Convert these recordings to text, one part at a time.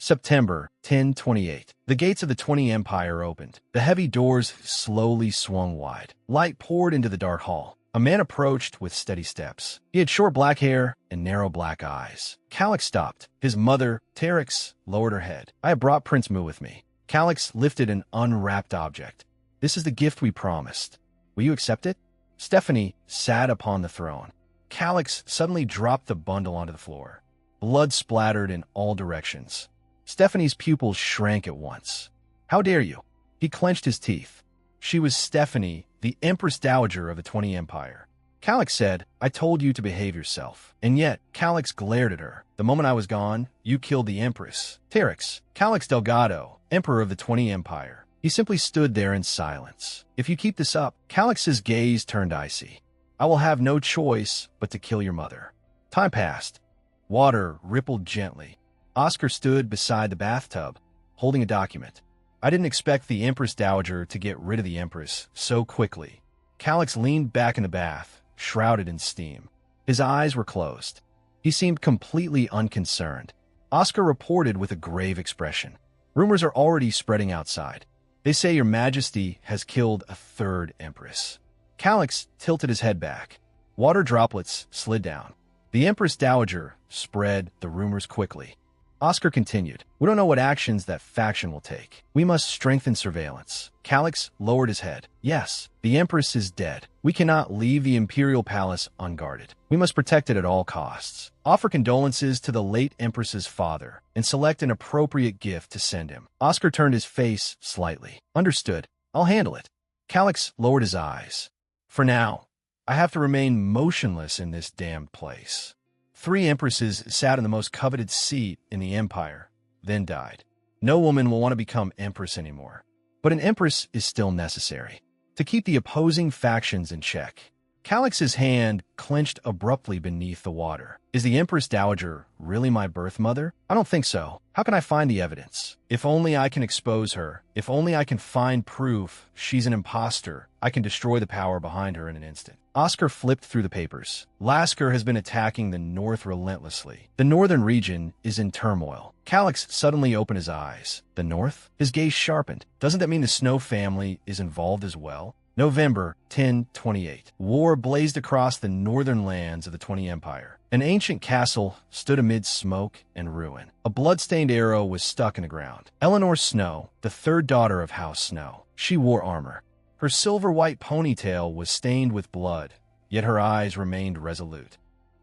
September 1028. The gates of the 20 Empire opened. The heavy doors slowly swung wide. Light poured into the dark hall. A man approached with steady steps. He had short black hair and narrow black eyes. Calyx stopped. His mother, Teryx, lowered her head. I have brought Prince Mu with me. Calyx lifted an unwrapped object. This is the gift we promised. Will you accept it? Stephanie sat upon the throne. Calyx suddenly dropped the bundle onto the floor. Blood splattered in all directions. Stephanie's pupils shrank at once. How dare you? He clenched his teeth. She was Stephanie, the Empress Dowager of the 20 Empire. Calyx said, I told you to behave yourself. And yet, Calyx glared at her. The moment I was gone, you killed the Empress. Teryx, Calyx Delgado, Emperor of the 20 Empire. He simply stood there in silence. If you keep this up, Calyx's gaze turned icy. I will have no choice but to kill your mother. Time passed. Water rippled gently. Oscar stood beside the bathtub, holding a document. I didn't expect the Empress Dowager to get rid of the Empress so quickly. Calyx leaned back in the bath, shrouded in steam. His eyes were closed. He seemed completely unconcerned. Oscar reported with a grave expression. Rumors are already spreading outside. They say your majesty has killed a third Empress. Calyx tilted his head back. Water droplets slid down. The Empress Dowager spread the rumors quickly. Oscar continued, we don't know what actions that faction will take. We must strengthen surveillance. Calyx lowered his head. Yes, the Empress is dead. We cannot leave the Imperial Palace unguarded. We must protect it at all costs. Offer condolences to the late Empress's father and select an appropriate gift to send him. Oscar turned his face slightly. Understood. I'll handle it. Calyx lowered his eyes. For now, I have to remain motionless in this damned place. 3 empresses sat in the most coveted seat in the empire, then died. No woman will want to become empress anymore. But an empress is still necessary to keep the opposing factions in check. Calyx's hand clenched abruptly beneath the water. Is the Empress Dowager really my birth mother? I don't think so. How can I find the evidence? If only I can expose her. If only I can find proof she's an imposter, I can destroy the power behind her in an instant. Oscar flipped through the papers. Lasker has been attacking the north relentlessly. The northern region is in turmoil. Calyx suddenly opened his eyes. The north? His gaze sharpened. Doesn't that mean the Snow family is involved as well? November 1028. War blazed across the northern lands of the 20 Empire. An ancient castle stood amid smoke and ruin. A blood-stained arrow was stuck in the ground. Eleanor Snow, the third daughter of House Snow. She wore armor. Her silver-white ponytail was stained with blood, yet her eyes remained resolute.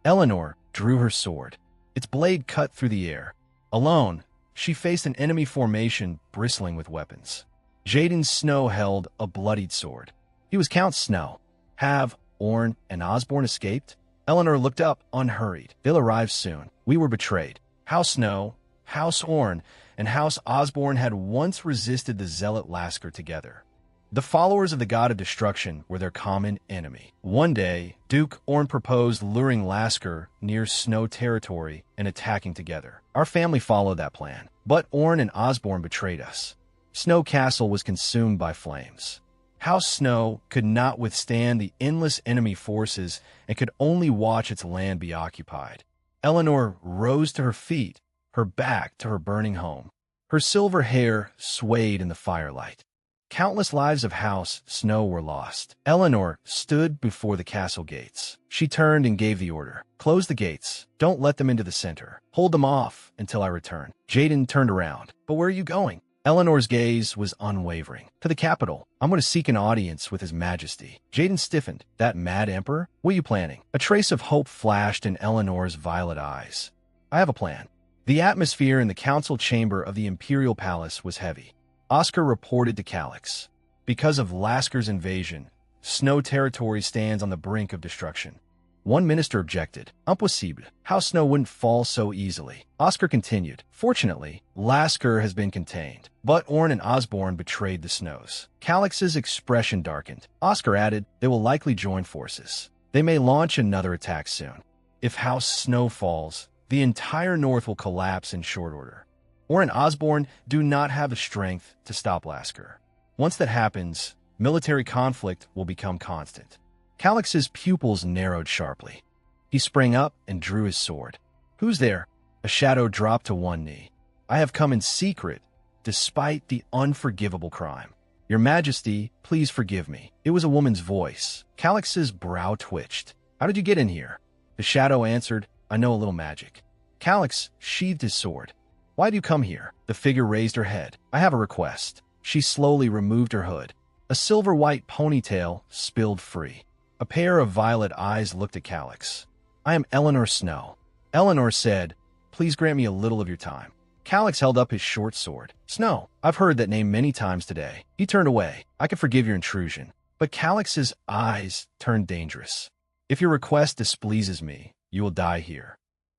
Eleanor drew her sword. Its blade cut through the air. Alone, she faced an enemy formation bristling with weapons. Jaden Snow held a bloodied sword. He was Count Snow. Have Orn and Osborne escaped? Eleanor looked up, unhurried. They'll arrive soon. We were betrayed. House Snow, House Orn, and House Osborne had once resisted the zealot Lasker together. The followers of the god of destruction were their common enemy. One day, Duke Orn proposed luring Lasker near Snow territory and attacking together. Our family followed that plan, but Orn and Osborne betrayed us. Snow Castle was consumed by flames. House Snow could not withstand the endless enemy forces and could only watch its land be occupied. Eleanor rose to her feet, her back to her burning home. Her silver hair swayed in the firelight. Countless lives of House Snow were lost. Eleanor stood before the castle gates. She turned and gave the order. Close the gates. Don't let them into the center. Hold them off until I return. Jaden turned around. But where are you going? Eleanor's gaze was unwavering. To the capital. I'm going to seek an audience with His Majesty. Jaden stiffened. That mad emperor? What are you planning? A trace of hope flashed in Eleanor's violet eyes. I have a plan. The atmosphere in the council chamber of the Imperial Palace was heavy. Oscar reported to Calyx. Because of Lasker's invasion, Snow territory stands on the brink of destruction. One minister objected. Impossible. House Snow wouldn't fall so easily. Oscar continued. Fortunately, Lasker has been contained, but Orn and Osborne betrayed the Snows. Calyx's expression darkened. Oscar added, they will likely join forces. They may launch another attack soon. If House Snow falls, the entire North will collapse in short order. Orn and Osborne do not have the strength to stop Lasker. Once that happens, military conflict will become constant. Calyx's pupils narrowed sharply. He sprang up and drew his sword. Who's there? A shadow dropped to one knee. I have come in secret, despite the unforgivable crime. Your Majesty, please forgive me. It was a woman's voice. Calix's brow twitched. How did you get in here? The shadow answered, I know a little magic. Calix sheathed his sword. Why do you come here? The figure raised her head. I have a request. She slowly removed her hood. A silver-white ponytail spilled free. A pair of violet eyes looked at Calix. I am Eleanor Snow. Eleanor said, please grant me a little of your time. Calix held up his short sword. Snow, I've heard that name many times today. He turned away. I can forgive your intrusion. But Calix's eyes turned dangerous. If your request displeases me, you will die here.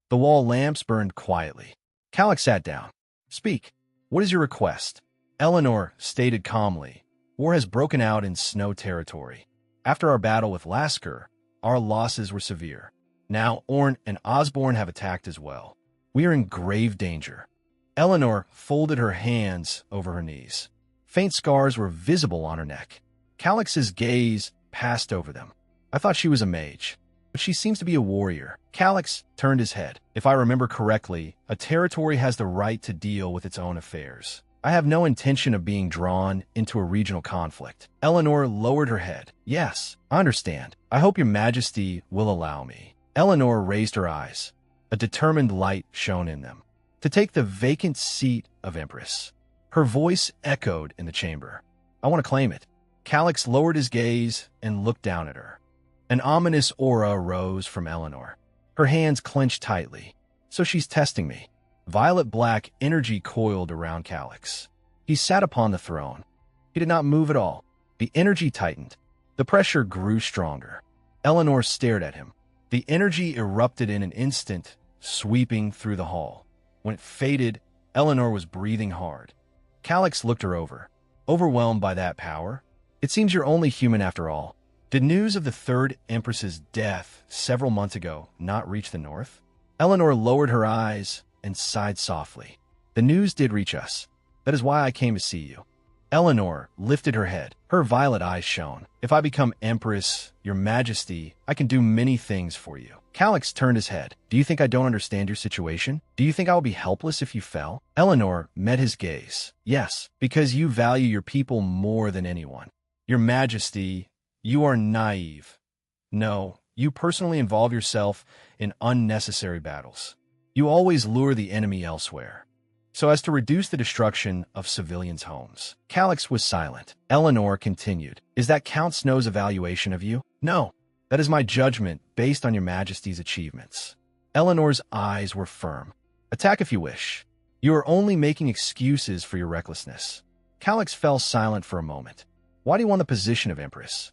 The wall lamps burned quietly. Calix sat down. Speak. What is your request? Eleanor stated calmly. War has broken out in Snow territory. After our battle with Lasker, our losses were severe. Now Orn and Osborne have attacked as well. We are in grave danger. Eleanor folded her hands over her knees. Faint scars were visible on her neck. Calix's gaze passed over them. I thought she was a mage, but she seems to be a warrior. Calix turned his head. If I remember correctly, a territory has the right to deal with its own affairs. I have no intention of being drawn into a regional conflict. Eleanor lowered her head. Yes, I understand. I hope your Majesty will allow me. Eleanor raised her eyes. A determined light shone in them. To take the vacant seat of Empress. Her voice echoed in the chamber. I want to claim it. Calix lowered his gaze and looked down at her. An ominous aura rose from Eleanor. Her hands clenched tightly. So she's testing me. Violet-black energy coiled around Calix. He sat upon the throne. He did not move at all. The energy tightened. The pressure grew stronger. Eleanor stared at him. The energy erupted in an instant, sweeping through the hall. When it faded, Eleanor was breathing hard. Calix looked her over. Overwhelmed by that power? It seems you're only human after all. Did news of the third Empress's death several months ago not reach the north? Eleanor lowered her eyes and sighed softly. The news did reach us. That is why I came to see you. Eleanor lifted her head. Her violet eyes shone. If I become Empress, your Majesty, I can do many things for you. Calix turned his head. Do you think I don't understand your situation? Do you think I will be helpless if you fell? Eleanor met his gaze. Yes, because you value your people more than anyone. Your Majesty, you are naive. No, you personally involve yourself in unnecessary battles. You always lure the enemy elsewhere, so as to reduce the destruction of civilians' homes. Calix was silent. Eleanor continued. Is that Count Snow's evaluation of you? No, that is my judgment based on your Majesty's achievements. Eleanor's eyes were firm. Attack if you wish. You are only making excuses for your recklessness. Calix fell silent for a moment. Why do you want the position of Empress?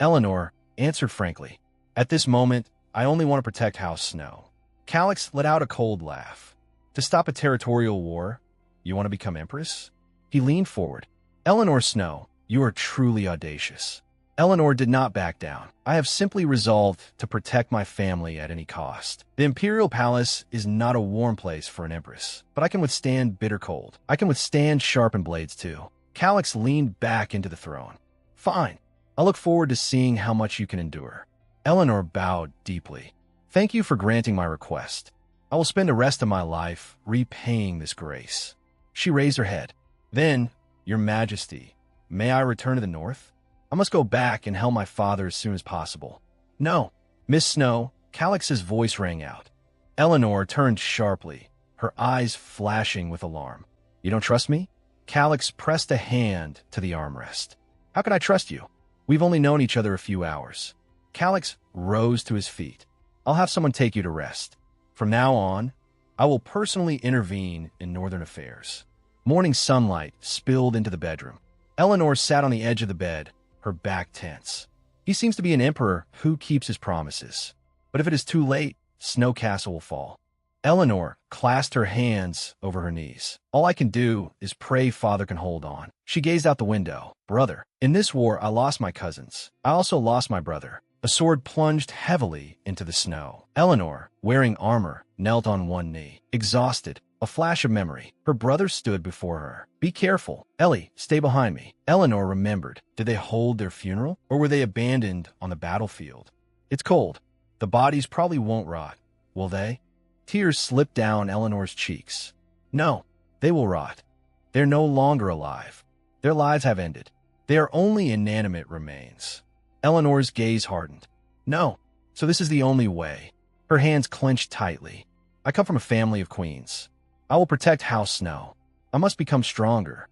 Eleanor answered frankly. At this moment, I only want to protect House Snow. Calix let out a cold laugh. To stop a territorial war, you want to become Empress? He leaned forward. Eleanor Snow, you are truly audacious. Eleanor did not back down. I have simply resolved to protect my family at any cost. The Imperial Palace is not a warm place for an Empress, but I can withstand bitter cold. I can withstand sharpened blades too. Calix leaned back into the throne. Fine. I look forward to seeing how much you can endure. Eleanor bowed deeply. Thank you for granting my request. I will spend the rest of my life repaying this grace. She raised her head. Then, Your Majesty, may I return to the north? I must go back and help my father as soon as possible. No, Miss Snow, Calix's voice rang out. Eleanor turned sharply, her eyes flashing with alarm. You don't trust me? Calix pressed a hand to the armrest. How can I trust you? We've only known each other a few hours. Calix rose to his feet. I'll have someone take you to rest. From now on, I will personally intervene in northern affairs. Morning sunlight spilled into the bedroom. Eleanor sat on the edge of the bed, her back tense. He seems to be an emperor who keeps his promises. But if it is too late, Snow Castle will fall. Eleanor clasped her hands over her knees. All I can do is pray Father can hold on. She gazed out the window. Brother, in this war, I lost my cousins. I also lost my brother. A sword plunged heavily into the snow. Eleanor, wearing armor, knelt on one knee. Exhausted, a flash of memory. Her brother stood before her. Be careful. Ellie, stay behind me. Eleanor remembered. Did they hold their funeral? Or were they abandoned on the battlefield? It's cold. The bodies probably won't rot. Will they? Tears slipped down Eleanor's cheeks. No, They will rot. They're no longer alive. Their lives have ended. They are only inanimate remains. Eleanor's gaze hardened. No. So this is the only way. Her hands clenched tightly. I come from a family of queens. I will protect House Snow. I must become stronger.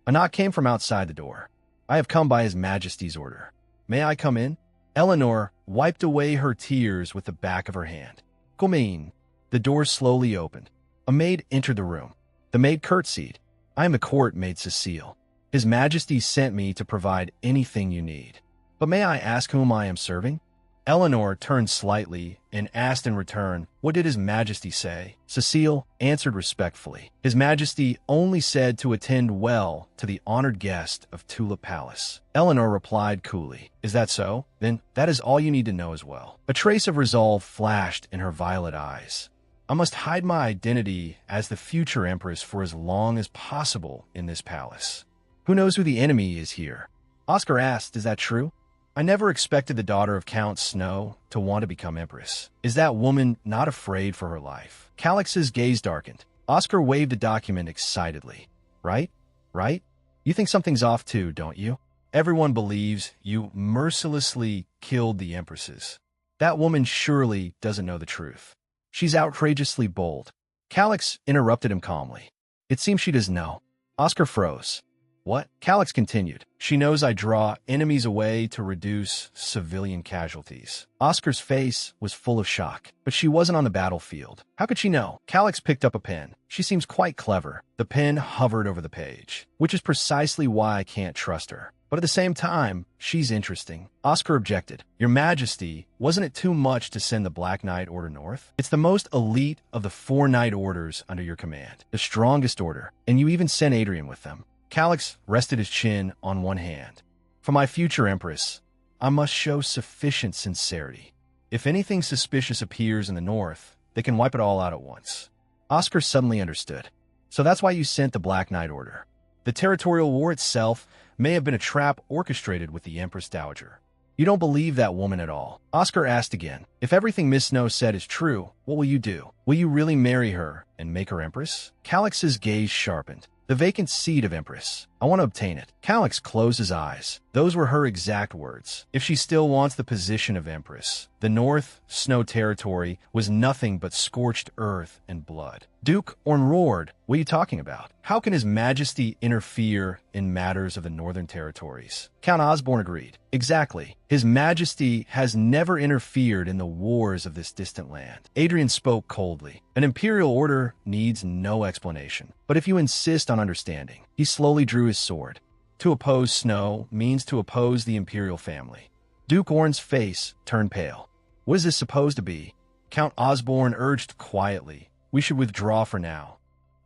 A knock came from outside the door. I have come by His Majesty's order. May I come in? Eleanor wiped away her tears with the back of her hand. Come in. The door slowly opened. A maid entered the room. The maid curtsied. I am the court maid Cecile. His Majesty sent me to provide anything you need. But may I ask whom I am serving? Eleanor turned slightly and asked in return, what did His Majesty say? Cecile answered respectfully. His Majesty only said to attend well to the honored guest of Tulip Palace. Eleanor replied coolly, is that so? Then that is all you need to know as well. A trace of resolve flashed in her violet eyes. I must hide my identity as the future empress for as long as possible in this palace. Who knows who the enemy is here? Oscar asked, is that true? I never expected the daughter of Count Snow to want to become empress. Is that woman not afraid for her life? Calix's gaze darkened. Oscar waved a document excitedly. Right? Right? You think something's off too, don't you? Everyone believes you mercilessly killed the empresses. That woman surely doesn't know the truth. She's outrageously bold. Calix interrupted him calmly. It seems she does know. Oscar froze. What? Calix continued. She knows I draw enemies away to reduce civilian casualties. Oscar's face was full of shock, but she wasn't on the battlefield. How could she know? Calix picked up a pen. She seems quite clever. The pen hovered over the page, which is precisely why I can't trust her. But at the same time, she's interesting. Oscar objected. Your Majesty, wasn't it too much to send the Black Knight Order north? It's the most elite of the 4 Knight Orders under your command. The strongest order. And you even sent Adrian with them. Calix rested his chin on one hand. For my future empress, I must show sufficient sincerity. If anything suspicious appears in the north, they can wipe it all out at once. Oscar suddenly understood. So that's why you sent the Black Knight Order. The territorial war itself may have been a trap orchestrated with the Empress Dowager. You don't believe that woman at all. Oscar asked again. If everything Miss Snow said is true, what will you do? Will you really marry her and make her empress? Calix's gaze sharpened. The vacant seat of empress. I want to obtain it. Calix closed his eyes. Those were her exact words. If she still wants the position of empress, the North Snow Territory was nothing but scorched earth and blood. Duke Orn roared, what are you talking about? How can His Majesty interfere in matters of the Northern Territories? Count Osborne agreed. Exactly. His Majesty has never interfered in the wars of this distant land. Adrian spoke coldly. An imperial order needs no explanation. But if you insist on understanding, he slowly drew his sword. To oppose Snow means to oppose the imperial family. Duke Orn's face turned pale. What is this supposed to be? Count Osborne urged quietly. We should withdraw for now.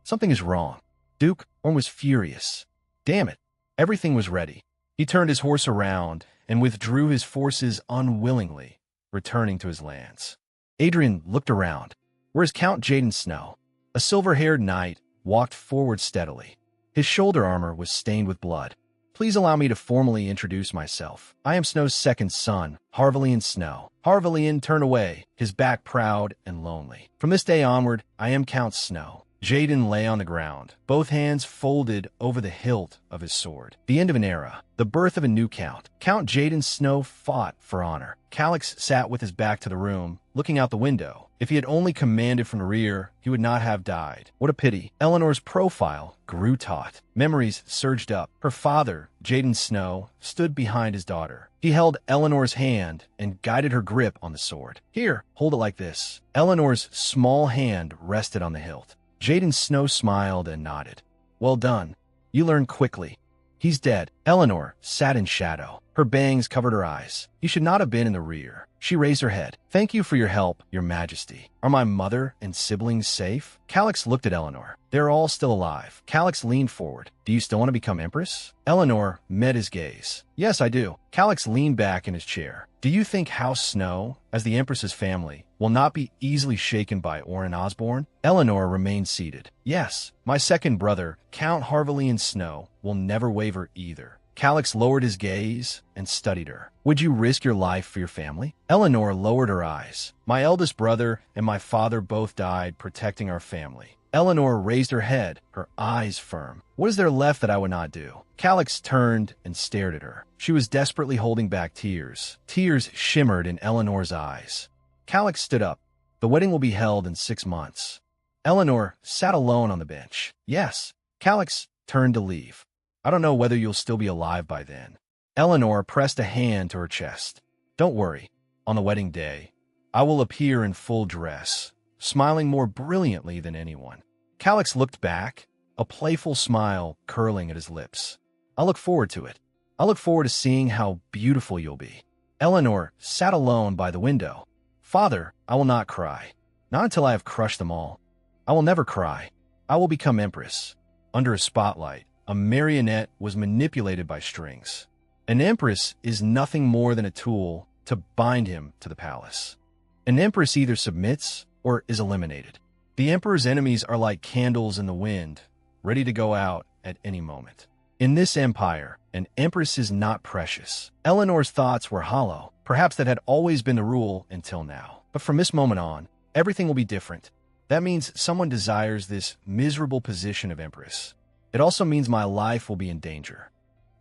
Something is wrong. Duke Orn was furious. Damn it. Everything was ready. He turned his horse around and withdrew his forces unwillingly, returning to his lands. Adrian looked around. Where's Count Jaden Snow? A silver-haired knight walked forward steadily. His shoulder armor was stained with blood. Please allow me to formally introduce myself. I am Snow's second son, Harvelian Snow. Harvelian turned away, his back proud and lonely. From this day onward, I am Count Snow. Jaden lay on the ground, both hands folded over the hilt of his sword. The end of an era, the birth of a new count. Count Jaden Snow fought for honor. Calix sat with his back to the room, looking out the window. If he had only commanded from the rear, he would not have died. What a pity. Eleanor's profile grew taut. Memories surged up. Her father, Jaden Snow, stood behind his daughter. He held Eleanor's hand and guided her grip on the sword. Here, hold it like this. Eleanor's small hand rested on the hilt. Jaden Snow smiled and nodded. Well done. You learn quickly. He's dead. Eleanor sat in shadow. Her bangs covered her eyes. He should not have been in the rear. She raised her head. Thank you for your help, Your Majesty. Are my mother and siblings safe? Calix looked at Eleanor. They're all still alive. Calix leaned forward. Do you still want to become empress? Eleanor met his gaze. Yes, I do. Calix leaned back in his chair. Do you think House Snow, as the empress's family, will not be easily shaken by Orrin Osborne? Eleanor remained seated. Yes, my second brother, Count Harvelian Snow, will never waver either. Calix lowered his gaze and studied her. Would you risk your life for your family? Eleanor lowered her eyes. My eldest brother and my father both died protecting our family. Eleanor raised her head, her eyes firm. What is there left that I would not do? Calix turned and stared at her. She was desperately holding back tears. Tears shimmered in Eleanor's eyes. Calix stood up. The wedding will be held in 6 months. Eleanor sat alone on the bench. Yes. Calix turned to leave. I don't know whether you'll still be alive by then. Eleanor pressed a hand to her chest. Don't worry. On the wedding day, I will appear in full dress, smiling more brilliantly than anyone. Calix looked back, a playful smile curling at his lips. I look forward to it. I look forward to seeing how beautiful you'll be. Eleanor sat alone by the window. Father, I will not cry. Not until I have crushed them all. I will never cry. I will become empress. Under a spotlight, a marionette was manipulated by strings. An empress is nothing more than a tool to bind him to the palace. An empress either submits or is eliminated. The emperor's enemies are like candles in the wind, ready to go out at any moment. In this empire, an empress is not precious. Eleanor's thoughts were hollow. Perhaps that had always been the rule until now. But from this moment on, everything will be different. That means someone desires this miserable position of empress. It also means my life will be in danger.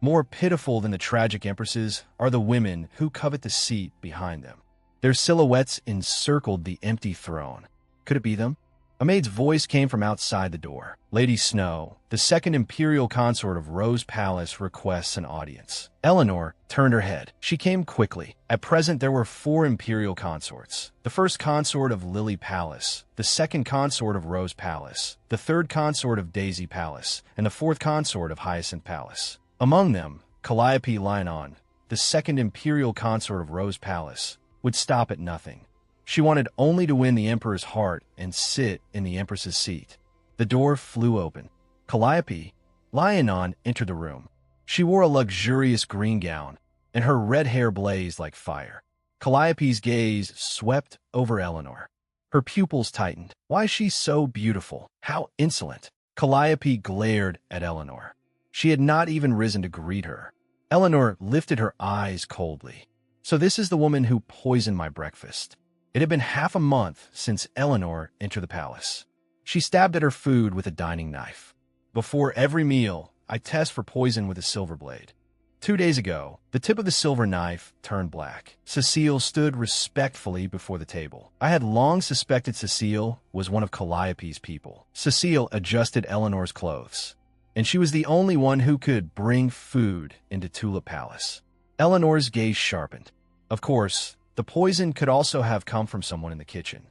More pitiful than the tragic empresses are the women who covet the seat behind them. Their silhouettes encircled the empty throne. Could it be them? A maid's voice came from outside the door. Lady Snow, the second imperial consort of Rose Palace, requests an audience. Eleanor turned her head. She came quickly. At present, there were 4 imperial consorts. The first consort of Lily Palace, the second consort of Rose Palace, the third consort of Daisy Palace, and the fourth consort of Hyacinth Palace. Among them, Calliope Lionon, the second imperial consort of Rose Palace, would stop at nothing. She wanted only to win the emperor's heart and sit in the empress's seat. The door flew open. Calliope Lionon entered the room. She wore a luxurious green gown, and her red hair blazed like fire. Calliope's gaze swept over Eleanor. Her pupils tightened. Why is she so beautiful? How insolent! Calliope glared at Eleanor. She had not even risen to greet her. Eleanor lifted her eyes coldly. So this is the woman who poisoned my breakfast. It had been half a month since Eleanor entered the palace. She stabbed at her food with a dining knife. Before every meal, I test for poison with a silver blade. 2 days ago, the tip of the silver knife turned black. Cecile stood respectfully before the table. I had long suspected Cecile was one of Calliope's people. Cecile adjusted Eleanor's clothes, and she was the only one who could bring food into Tulip Palace. Eleanor's gaze sharpened. Of course, the poison could also have come from someone in the kitchen.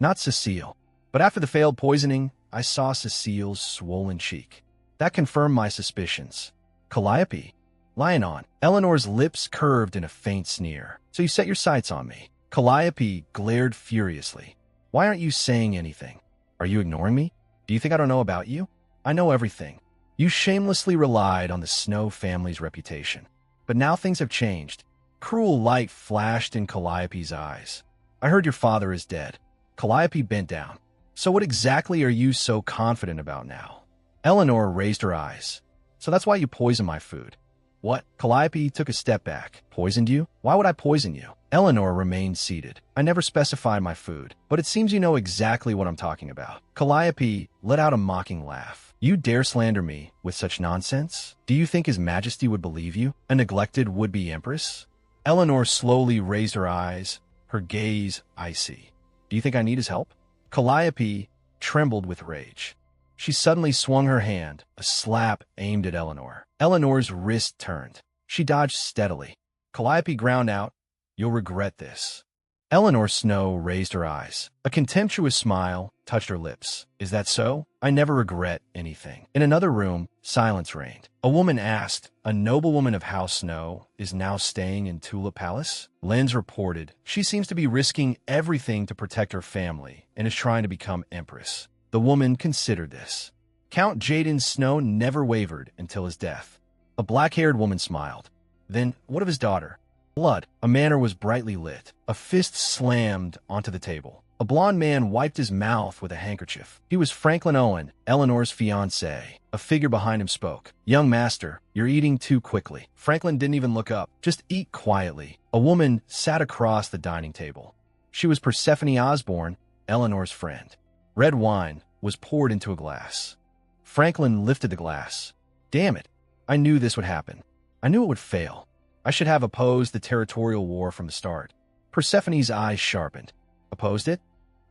Not Cecile. But after the failed poisoning, I saw Cecile's swollen cheek. That confirmed my suspicions. Calliope Lionon. Eleanor's lips curved in a faint sneer. So you set your sights on me. Calliope glared furiously. Why aren't you saying anything? Are you ignoring me? Do you think I don't know about you? I know everything. You shamelessly relied on the Snow family's reputation. But now things have changed. Cruel light flashed in Calliope's eyes. I heard your father is dead. Calliope bent down. So what exactly are you so confident about now? Eleanor raised her eyes. So that's why you poisoned my food. What? Calliope took a step back. Poisoned you? Why would I poison you? Eleanor remained seated. I never specified my food, but it seems you know exactly what I'm talking about. Calliope let out a mocking laugh. You dare slander me with such nonsense? Do you think His Majesty would believe you? A neglected would-be empress? Eleanor slowly raised her eyes, her gaze icy. Do you think I need his help? Calliope trembled with rage. She suddenly swung her hand, a slap aimed at Eleanor. Eleanor's wrist turned. She dodged steadily. Calliope ground out, "You'll regret this." Eleanor Snow raised her eyes. A contemptuous smile touched her lips. Is that so? I never regret anything. In another room, silence reigned. A woman asked, a noblewoman of House Snow is now staying in Tulip Palace? Lens reported, she seems to be risking everything to protect her family and is trying to become empress. The woman considered this. Count Jaden Snow never wavered until his death. A black-haired woman smiled. Then, what of his daughter? Blood. A manor was brightly lit. A fist slammed onto the table. A blond man wiped his mouth with a handkerchief. He was Franklin Owen, Eleanor's fiancé. A figure behind him spoke. Young master, you're eating too quickly. Franklin didn't even look up. Just eat quietly. A woman sat across the dining table. She was Persephone Osborne, Eleanor's friend. Red wine was poured into a glass. Franklin lifted the glass. Damn it. I knew this would happen. I knew it would fail. I should have opposed the territorial war from the start. Persephone's eyes sharpened. Opposed it?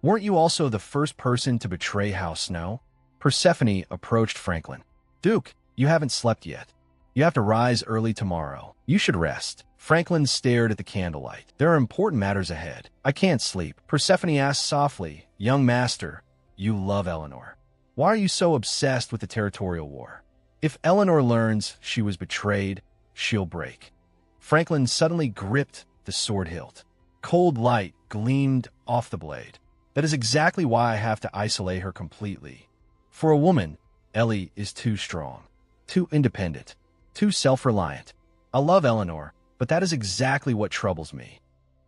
Weren't you also the first person to betray House Snow? Persephone approached Franklin. Duke, you haven't slept yet. You have to rise early tomorrow. You should rest. Franklin stared at the candlelight. There are important matters ahead. I can't sleep. Persephone asked softly, Young master, you love Eleanor. Why are you so obsessed with the territorial war? If Eleanor learns she was betrayed, she'll break. Franklin suddenly gripped the sword hilt. Cold light gleamed off the blade. That is exactly why I have to isolate her completely. For a woman, Ellie is too strong, too independent, too self-reliant. I love Eleanor, but that is exactly what troubles me.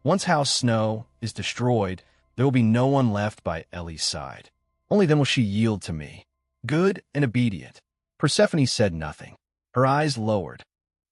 Once House Snow is destroyed, there will be no one left by Ellie's side. Only then will she yield to me. Good and obedient. Persephone said nothing. Her eyes lowered.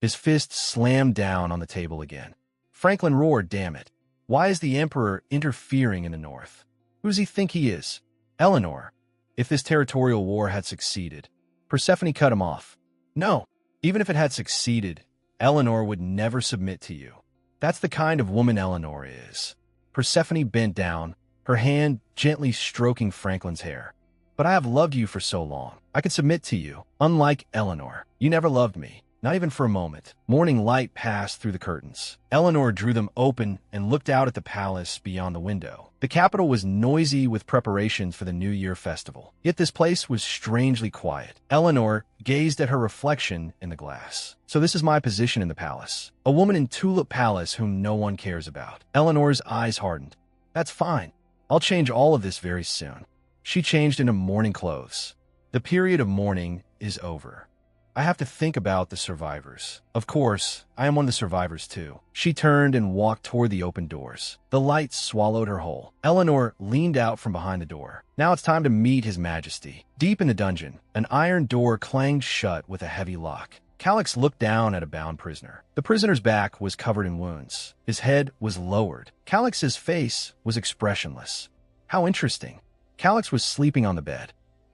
His fist slammed down on the table again. Franklin roared, damn it. Why is the Emperor interfering in the North? Who does he think he is? Eleanor. If this territorial war had succeeded. Persephone cut him off. No, even if it had succeeded, Eleanor would never submit to you. That's the kind of woman Eleanor is. Persephone bent down, her hand gently stroking Franklin's hair. But I have loved you for so long. I could submit to you. Unlike Eleanor, you never loved me. Not even for a moment. Morning light passed through the curtains. Eleanor drew them open and looked out at the palace beyond the window. The capital was noisy with preparations for the New Year festival. Yet this place was strangely quiet. Eleanor gazed at her reflection in the glass. So this is my position in the palace. A woman in Tulip Palace whom no one cares about. Eleanor's eyes hardened. That's fine. I'll change all of this very soon. She changed into mourning clothes. The period of mourning is over. I have to think about the survivors. Of course, I am one of the survivors too. She turned and walked toward the open doors. The light swallowed her whole. Eleanor leaned out from behind the door. Now it's time to meet His Majesty. Deep in the dungeon, an iron door clanged shut with a heavy lock. Calix looked down at a bound prisoner. The prisoner's back was covered in wounds. His head was lowered. Calix's face was expressionless. How interesting. Calix was sleeping on the bed.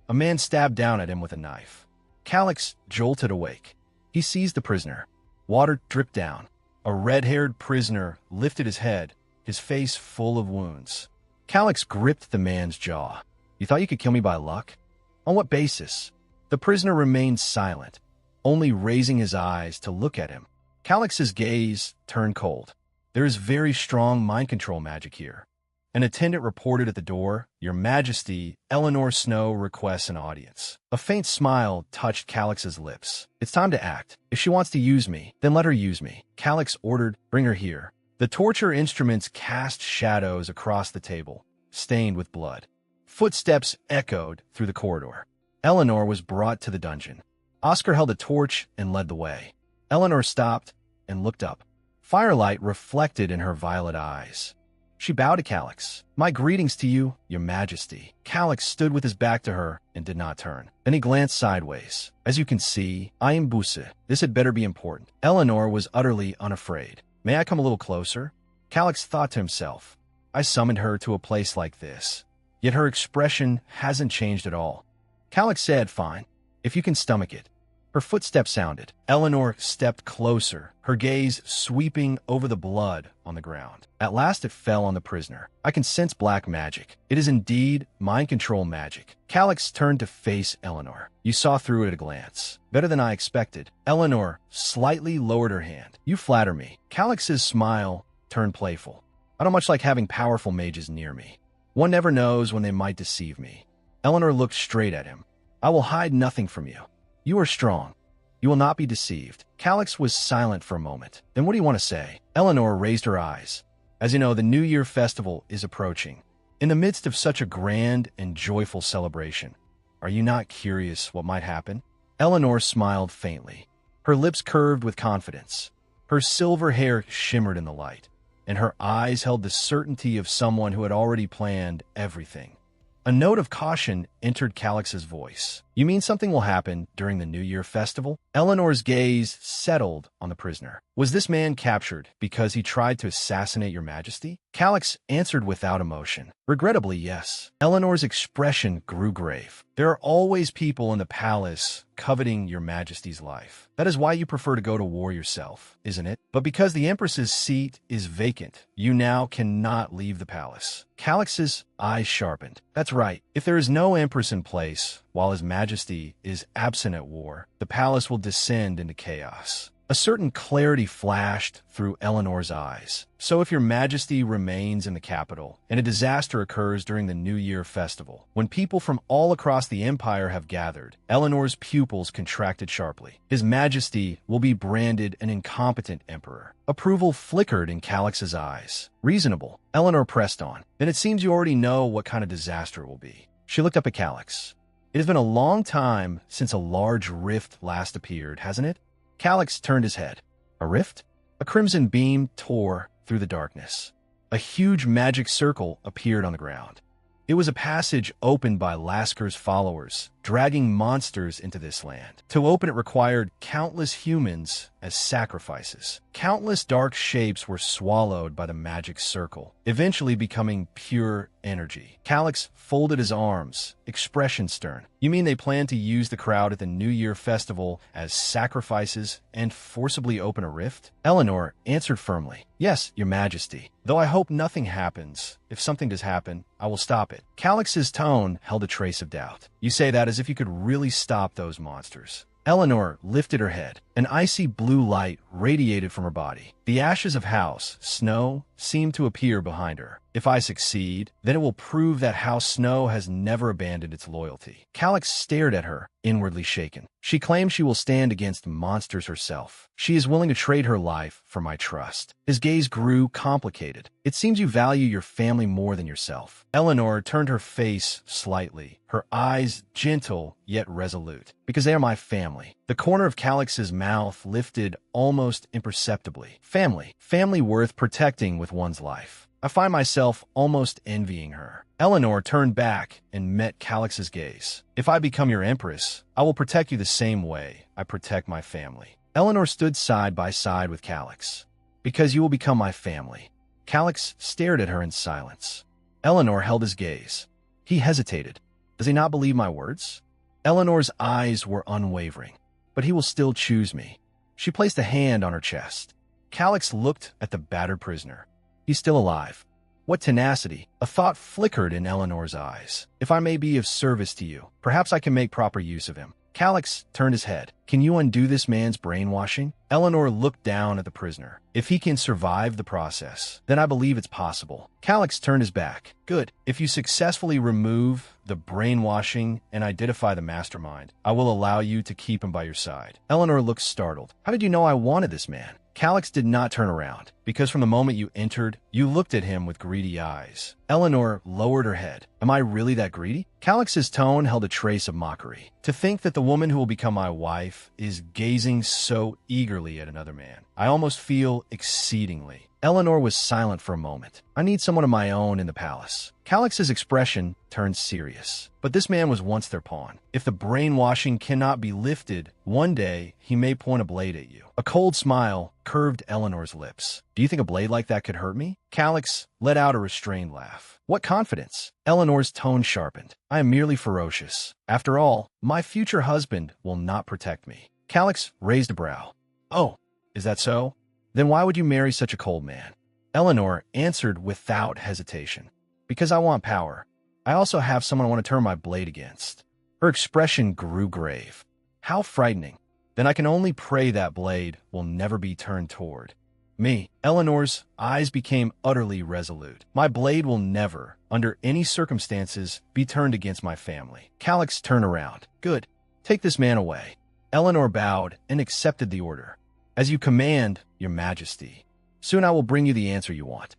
A man stabbed down at him with a knife. Calix jolted awake. He seized the prisoner. Water dripped down. A red-haired prisoner lifted his head, his face full of wounds. Calix gripped the man's jaw. You thought you could kill me by luck? On what basis? The prisoner remained silent, only raising his eyes to look at him. Calix's gaze turned cold. There is very strong mind control magic here. An attendant reported at the door, Your Majesty, Eleanor Snow requests an audience. A faint smile touched Calix's lips. It's time to act. If she wants to use me, then let her use me. Calix ordered, Bring her here. The torture instruments cast shadows across the table, stained with blood. Footsteps echoed through the corridor. Eleanor was brought to the dungeon. Oscar held a torch and led the way. Eleanor stopped and looked up. Firelight reflected in her violet eyes. She bowed to Calix. My greetings to you, Your Majesty. Calix stood with his back to her and did not turn. Then he glanced sideways. As you can see, I am Buse. This had better be important. Eleanor was utterly unafraid. May I come a little closer? Calix thought to himself. I summoned her to a place like this. Yet her expression hasn't changed at all. Calix said, Fine, if you can stomach it. Her footsteps sounded. Eleanor stepped closer, her gaze sweeping over the blood on the ground. At last it fell on the prisoner. I can sense black magic. It is indeed mind control magic. Calix turned to face Eleanor. You saw through it at a glance. Better than I expected. Eleanor slightly lowered her hand. You flatter me. Calix's smile turned playful. I don't much like having powerful mages near me. One never knows when they might deceive me. Eleanor looked straight at him. I will hide nothing from you. You are strong. You will not be deceived. Calix was silent for a moment. Then what do you want to say? Eleanor raised her eyes. As you know, the New Year festival is approaching. In the midst of such a grand and joyful celebration, are you not curious what might happen? Eleanor smiled faintly. Her lips curved with confidence. Her silver hair shimmered in the light, and her eyes held the certainty of someone who had already planned everything. A note of caution entered Calix's voice. You mean something will happen during the New Year festival? Eleanor's gaze settled on the prisoner. Was this man captured because he tried to assassinate your majesty? Calix answered without emotion. Regrettably, yes. Eleanor's expression grew grave. There are always people in the palace coveting your majesty's life. That is why you prefer to go to war yourself, isn't it? But because the empress's seat is vacant, you now cannot leave the palace. Calix's eyes sharpened. That's right. If there is no empress in place, while his majesty is absent at war, the palace will descend into chaos. A certain clarity flashed through Eleanor's eyes. So if your majesty remains in the capital, and a disaster occurs during the New Year festival, when people from all across the empire have gathered, Eleanor's pupils contracted sharply. His majesty will be branded an incompetent emperor. Approval flickered in Calix's eyes. Reasonable. Eleanor pressed on. Then it seems you already know what kind of disaster it will be. She looked up at Calix. It has been a long time since a large rift last appeared, hasn't it? Calix turned his head. A rift? A crimson beam tore through the darkness. A huge magic circle appeared on the ground. It was a passage opened by Lasker's followers, dragging monsters into this land. To open it required countless humans as sacrifices. Countless dark shapes were swallowed by the magic circle, eventually becoming pure energy. Calix folded his arms, expression stern. You mean they plan to use the crowd at the New Year festival as sacrifices and forcibly open a rift? Eleanor answered firmly. Yes, your majesty. Though I hope nothing happens. If something does happen, I will stop it. Calix's tone held a trace of doubt. You say that as if you could really stop those monsters. Eleanor lifted her head. An icy blue light radiated from her body. The ashes of House Snow seemed to appear behind her. If I succeed, then it will prove that House Snow has never abandoned its loyalty. Calix stared at her, inwardly shaken. She claims she will stand against monsters herself. She is willing to trade her life for my trust. His gaze grew complicated. It seems you value your family more than yourself. Eleanor turned her face slightly, her eyes gentle yet resolute. Because they are my family. The corner of Calix's mouth lifted almost imperceptibly. Family. Family worth protecting with one's life. I find myself almost envying her. Eleanor turned back and met Calix's gaze. If I become your empress, I will protect you the same way I protect my family. Eleanor stood side by side with Calix. Because you will become my family. Calix stared at her in silence. Eleanor held his gaze. He hesitated. Does he not believe my words? Eleanor's eyes were unwavering. But he will still choose me. She placed a hand on her chest. Calix looked at the battered prisoner. He's still alive. What tenacity! A thought flickered in Eleanor's eyes. If I may be of service to you, perhaps I can make proper use of him. Calix turned his head. Can you undo this man's brainwashing? Eleanor looked down at the prisoner. If he can survive the process, then I believe it's possible. Calix turned his back. Good. If you successfully remove the brainwashing and identify the mastermind, I will allow you to keep him by your side. Eleanor looked startled. How did you know I wanted this man? Calix did not turn around, because from the moment you entered, you looked at him with greedy eyes. Eleanor lowered her head. Am I really that greedy? Calix's tone held a trace of mockery. To think that the woman who will become my wife is gazing so eagerly at another man. I almost feel exceedingly. Eleanor was silent for a moment. I need someone of my own in the palace. Calix's expression turned serious. But this man was once their pawn. If the brainwashing cannot be lifted, one day he may point a blade at you. A cold smile curved Eleanor's lips. Do you think a blade like that could hurt me? Calix let out a restrained laugh. What confidence? Eleanor's tone sharpened. I am merely ferocious. After all, my future husband will not protect me. Calix raised a brow. Oh, is that so? Then why would you marry such a cold man? Eleanor answered without hesitation. Because I want power. I also have someone I want to turn my blade against. Her expression grew grave. How frightening. Then I can only pray that blade will never be turned toward me. Eleanor's eyes became utterly resolute. My blade will never, under any circumstances, be turned against my family. Calix turned around. Good. Take this man away. Eleanor bowed and accepted the order. As you command, your majesty. Soon I will bring you the answer you want.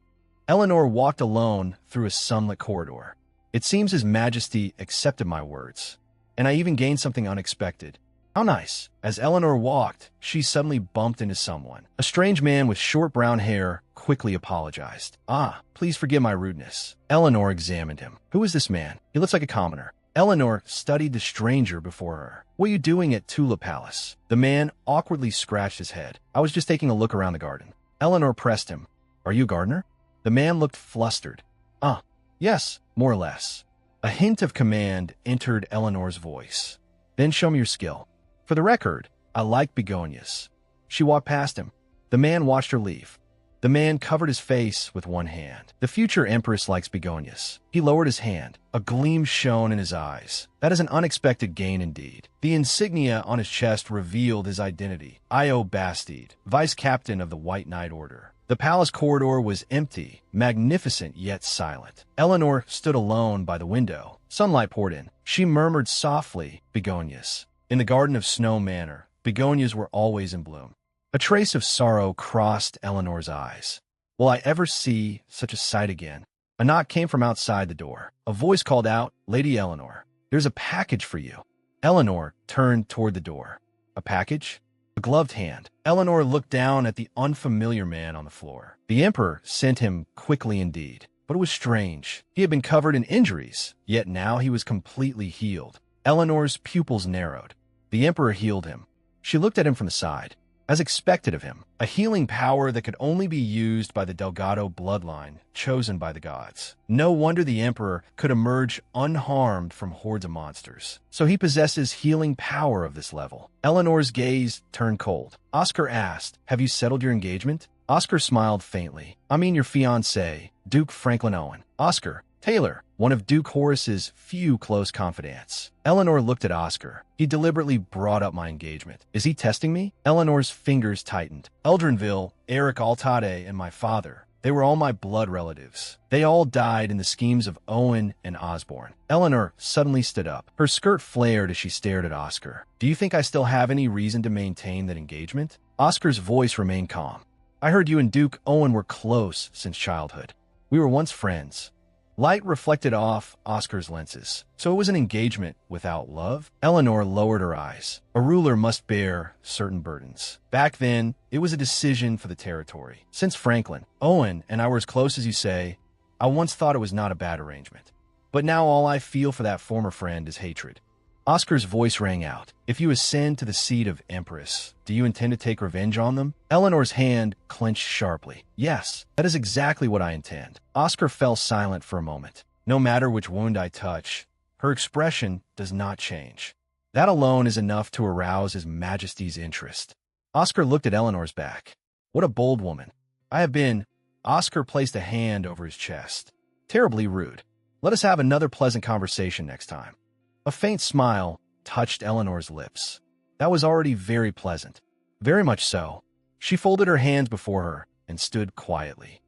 Eleanor walked alone through a sunlit corridor. It seems His Majesty accepted my words, and I even gained something unexpected. How nice. As Eleanor walked, she suddenly bumped into someone. A strange man with short brown hair quickly apologized. Ah, please forgive my rudeness. Eleanor examined him. Who is this man? He looks like a commoner. Eleanor studied the stranger before her. "What are you doing at Tula Palace?" The man awkwardly scratched his head. "I was just taking a look around the garden." Eleanor pressed him. "Are you a gardener?" The man looked flustered. Yes, more or less." A hint of command entered Eleanor's voice. "Then show me your skill." "For the record, I like begonias." She walked past him. The man watched her leave. The man covered his face with one hand. "The future empress likes begonias." He lowered his hand. A gleam shone in his eyes. "That is an unexpected gain indeed." The insignia on his chest revealed his identity. Io Bastide, vice captain of the White Knight Order. The palace corridor was empty, magnificent yet silent. Eleanor stood alone by the window. Sunlight poured in. She murmured softly, "Begonias." In the garden of Snow Manor, begonias were always in bloom. A trace of sorrow crossed Eleanor's eyes. "Will I ever see such a sight again?" A knock came from outside the door. A voice called out, "Lady Eleanor, there's a package for you." Eleanor turned toward the door. A package? A gloved hand. Eleanor looked down at the unfamiliar man on the floor. The Emperor sent him quickly indeed, but it was strange. He had been covered in injuries, yet now he was completely healed. Eleanor's pupils narrowed. The Emperor healed him. She looked at him from the side. As expected of him, a healing power that could only be used by the Delgado bloodline, chosen by the gods. No wonder the Emperor could emerge unharmed from hordes of monsters. So he possesses healing power of this level. Eleanor's gaze turned cold. Oscar asked, "Have you settled your engagement?" Oscar smiled faintly. "I mean your fiancé, Duke Franklin Owen." Oscar, Taylor, one of Duke Horace's few close confidants. Eleanor looked at Oscar. "He deliberately brought up my engagement. Is he testing me?" Eleanor's fingers tightened. "Eldrenville, Eric Altade, and my father. They were all my blood relatives. They all died in the schemes of Owen and Osborne." Eleanor suddenly stood up. Her skirt flared as she stared at Oscar. "Do you think I still have any reason to maintain that engagement?" Oscar's voice remained calm. "I heard you and Duke Owen were close since childhood. We were once friends." Light reflected off Oscar's lenses. "So it was an engagement without love?" Eleanor lowered her eyes. "A ruler must bear certain burdens. Back then, it was a decision for the territory. Since Franklin, Owen, and I were as close as you say, I once thought it was not a bad arrangement. But now all I feel for that former friend is hatred." Oscar's voice rang out. "If you ascend to the seat of Empress, do you intend to take revenge on them?" Eleanor's hand clenched sharply. "Yes, that is exactly what I intend." Oscar fell silent for a moment. "No matter which wound I touch, her expression does not change. That alone is enough to arouse His Majesty's interest." Oscar looked at Eleanor's back. "What a bold woman. I have been—" Oscar placed a hand over his chest. "Terribly rude. Let us have another pleasant conversation next time." A faint smile touched Eleanor's lips. That was already very pleasant. Very much so. She folded her hands before her and stood quietly.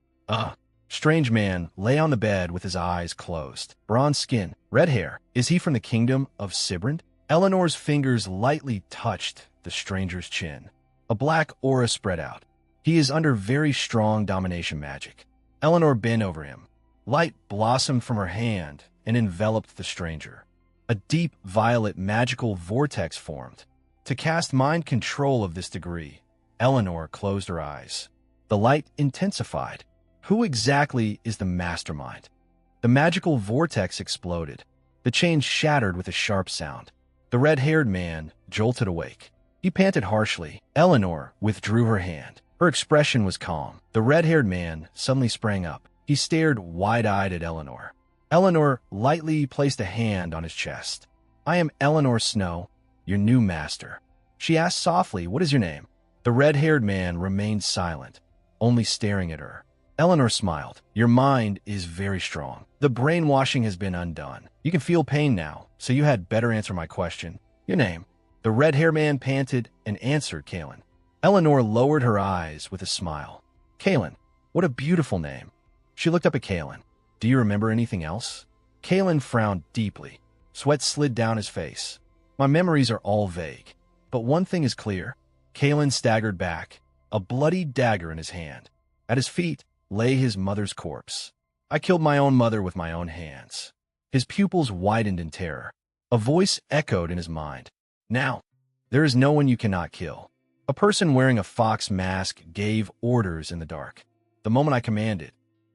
Strange man lay on the bed with his eyes closed. Bronze skin, red hair. Is he from the kingdom of Sibrand? Eleanor's fingers lightly touched the stranger's chin. A black aura spread out. He is under very strong domination magic. Eleanor bent over him. Light blossomed from her hand and enveloped the stranger. A deep violet magical vortex formed. To cast mind control of this degree, Eleanor closed her eyes. The light intensified. Who exactly is the mastermind? The magical vortex exploded. The chain shattered with a sharp sound. The red-haired man jolted awake. He panted harshly. Eleanor withdrew her hand. Her expression was calm. The red-haired man suddenly sprang up. He stared wide-eyed at Eleanor. Eleanor lightly placed a hand on his chest. "I am Eleanor Snow, your new master." She asked softly, "What is your name?" The red-haired man remained silent, only staring at her. Eleanor smiled. "Your mind is very strong. The brainwashing has been undone. You can feel pain now, so you had better answer my question. Your name?" The red-haired man panted and answered Kalen. Eleanor lowered her eyes with a smile. "Kalen, what a beautiful name." She looked up at Kalen. "Do you remember anything else?" Kalen frowned deeply. Sweat slid down his face. "My memories are all vague. But one thing is clear." Kalen staggered back, a bloody dagger in his hand. At his feet lay his mother's corpse. "I killed my own mother with my own hands." His pupils widened in terror. A voice echoed in his mind. "Now, there is no one you cannot kill." A person wearing a fox mask gave orders in the dark. "The moment I commanded,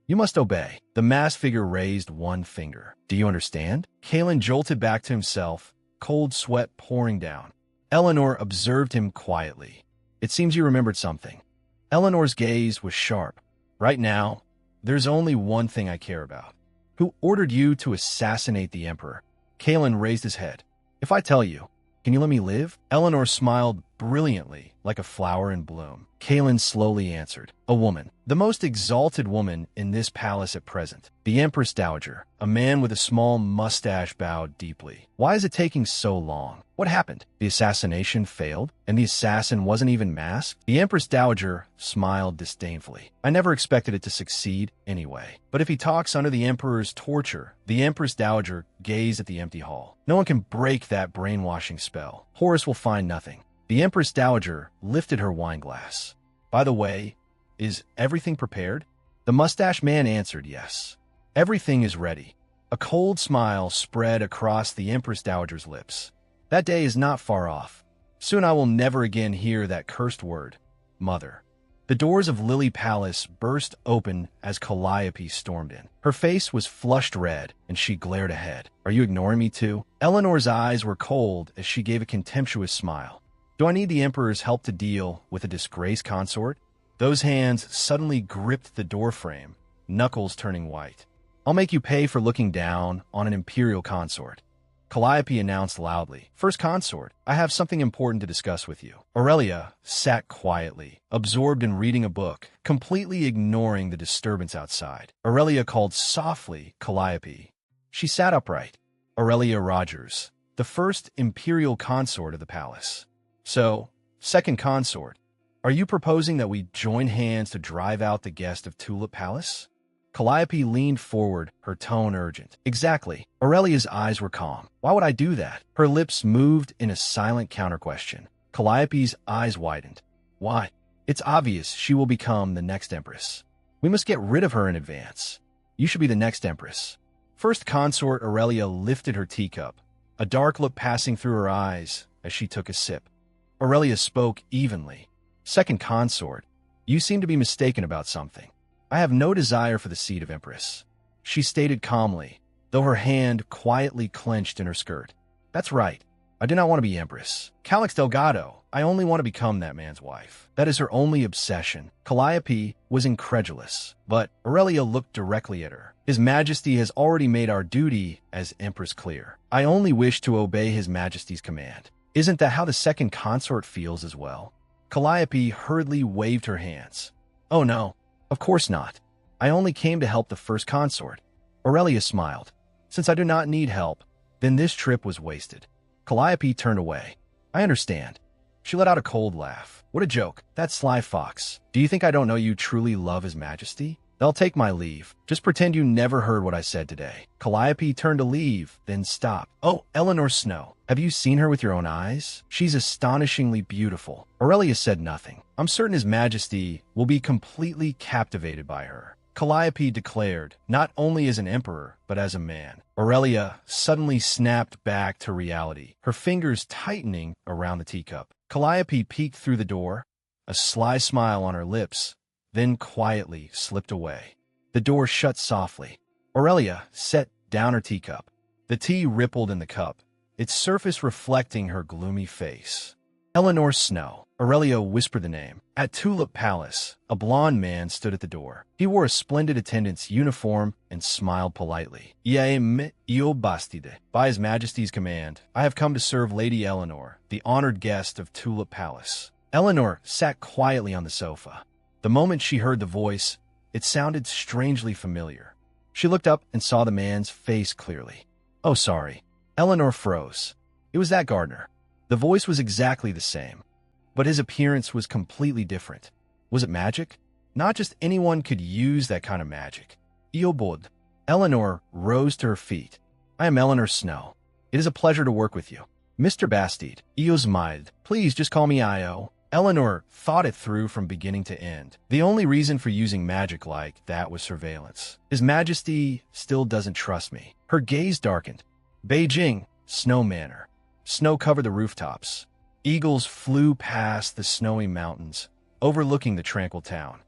You must obey. The masked figure raised one finger. Do you understand? Kalen jolted back to himself, cold sweat pouring down. Eleanor observed him quietly. It seems you remembered something. Eleanor's gaze was sharp. Right now, there's only one thing I care about. Who ordered you to assassinate the Emperor? Kalen raised his head. If I tell you, can you let me live? Eleanor smiled brilliantly, like a flower in bloom. Kalen slowly answered, a woman. The most exalted woman in this palace at present. The Empress Dowager. A man with a small mustache bowed deeply. Why is it taking so long? What happened? The assassination failed, and the assassin wasn't even masked? The Empress Dowager smiled disdainfully. I never expected it to succeed anyway. But if he talks under the Emperor's torture, the Empress Dowager gazed at the empty hall. No one can break that brainwashing spell. Horus will find nothing. The Empress Dowager lifted her wine glass. By the way, is everything prepared? The mustache man answered yes. Everything is ready. A cold smile spread across the Empress Dowager's lips. That day is not far off. Soon I will never again hear that cursed word, mother. The doors of Lily Palace burst open as Calliope stormed in. Her face was flushed red, and she glared ahead. Are you ignoring me too? Eleanor's eyes were cold as she gave a contemptuous smile. Do I need the Emperor's help to deal with a disgraced consort? Those hands suddenly gripped the doorframe, knuckles turning white. I'll make you pay for looking down on an imperial consort. Calliope announced loudly. First consort, I have something important to discuss with you. Aurelia sat quietly, absorbed in reading a book, completely ignoring the disturbance outside. Aurelia called softly Calliope. She sat upright. Aurelia Rogers, the first imperial consort of the palace. So, second consort, are you proposing that we join hands to drive out the guest of Tulip Palace? Calliope leaned forward, her tone urgent. Exactly. Aurelia's eyes were calm. Why would I do that? Her lips moved in a silent counter-question. Calliope's eyes widened. Why? It's obvious she will become the next empress. We must get rid of her in advance. You should be the next empress. First consort Aurelia lifted her teacup, a dark look passing through her eyes as she took a sip. Aurelia spoke evenly. Second consort, you seem to be mistaken about something. I have no desire for the seat of empress. She stated calmly, though her hand quietly clenched in her skirt. That's right. I do not want to be empress. Calix Delgado, I only want to become that man's wife. That is her only obsession. Calliope was incredulous, but Aurelia looked directly at her. His Majesty has already made our duty as empress clear. I only wish to obey His Majesty's command. Isn't that how the second consort feels as well? Calliope hurriedly waved her hands. Oh no, of course not. I only came to help the first consort. Aurelia smiled. Since I do not need help, then this trip was wasted. Calliope turned away. I understand. She let out a cold laugh. What a joke. That sly fox. Do you think I don't know you truly love His Majesty? I'll take my leave. Just pretend you never heard what I said today. Calliope turned to leave, then stopped. Oh, Eleanor Snow. Have you seen her with your own eyes? She's astonishingly beautiful. Aurelia said nothing. I'm certain His Majesty will be completely captivated by her. Calliope declared, not only as an emperor, but as a man. Aurelia suddenly snapped back to reality, her fingers tightening around the teacup. Calliope peeked through the door, a sly smile on her lips, then quietly slipped away. The door shut softly. Aurelia set down her teacup. The tea rippled in the cup, its surface reflecting her gloomy face. Eleanor Snow. Aurelia whispered the name. At Tulip Palace, a blond man stood at the door. He wore a splendid attendant's uniform and smiled politely. Io bastide. By His Majesty's command, I have come to serve Lady Eleanor, the honored guest of Tulip Palace. Eleanor sat quietly on the sofa. The moment she heard the voice, it sounded strangely familiar. She looked up and saw the man's face clearly. Oh, sorry. Eleanor froze. It was that gardener. The voice was exactly the same, but his appearance was completely different. Was it magic? Not just anyone could use that kind of magic. Iobod. Eleanor rose to her feet. I am Eleanor Snow. It is a pleasure to work with you. Mr. Bastide. Io smiled. Please just call me Io. Eleanor thought it through from beginning to end. The only reason for using magic like that was surveillance. His Majesty still doesn't trust me. Her gaze darkened. Beijing, Snow Manor. Snow covered the rooftops. Eagles flew past the snowy mountains, overlooking the tranquil town.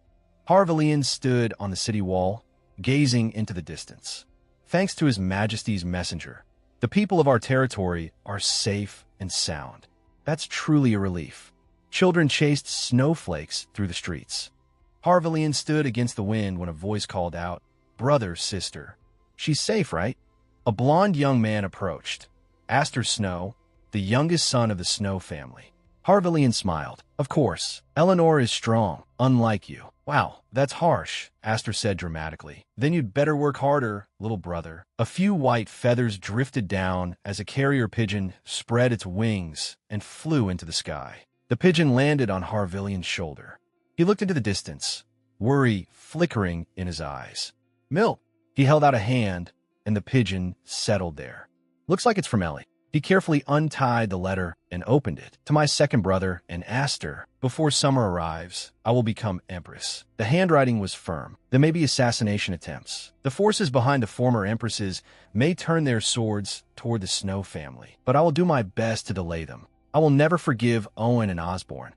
Harvalians stood on the city wall, gazing into the distance. Thanks to His Majesty's messenger, the people of our territory are safe and sound. That's truly a relief. Children chased snowflakes through the streets. Harvilian stood against the wind when a voice called out, "Brother, sister. She's safe, right?" A blond young man approached. Aster Snow, the youngest son of the Snow family. Harvilian smiled. "Of course. Eleanor is strong, unlike you." "Wow, that's harsh," Aster said dramatically. "Then you'd better work harder, little brother." A few white feathers drifted down as a carrier pigeon spread its wings and flew into the sky. The pigeon landed on Harvilian's shoulder. He looked into the distance, worry flickering in his eyes. "Milk." He held out a hand, and the pigeon settled there. "Looks like it's from Ellie." He carefully untied the letter and opened it. "To my second brother and Aster, before summer arrives, I will become empress." The handwriting was firm. There may be assassination attempts. The forces behind the former empresses may turn their swords toward the Snow family, but I will do my best to delay them. I will never forgive Owen and Osborne.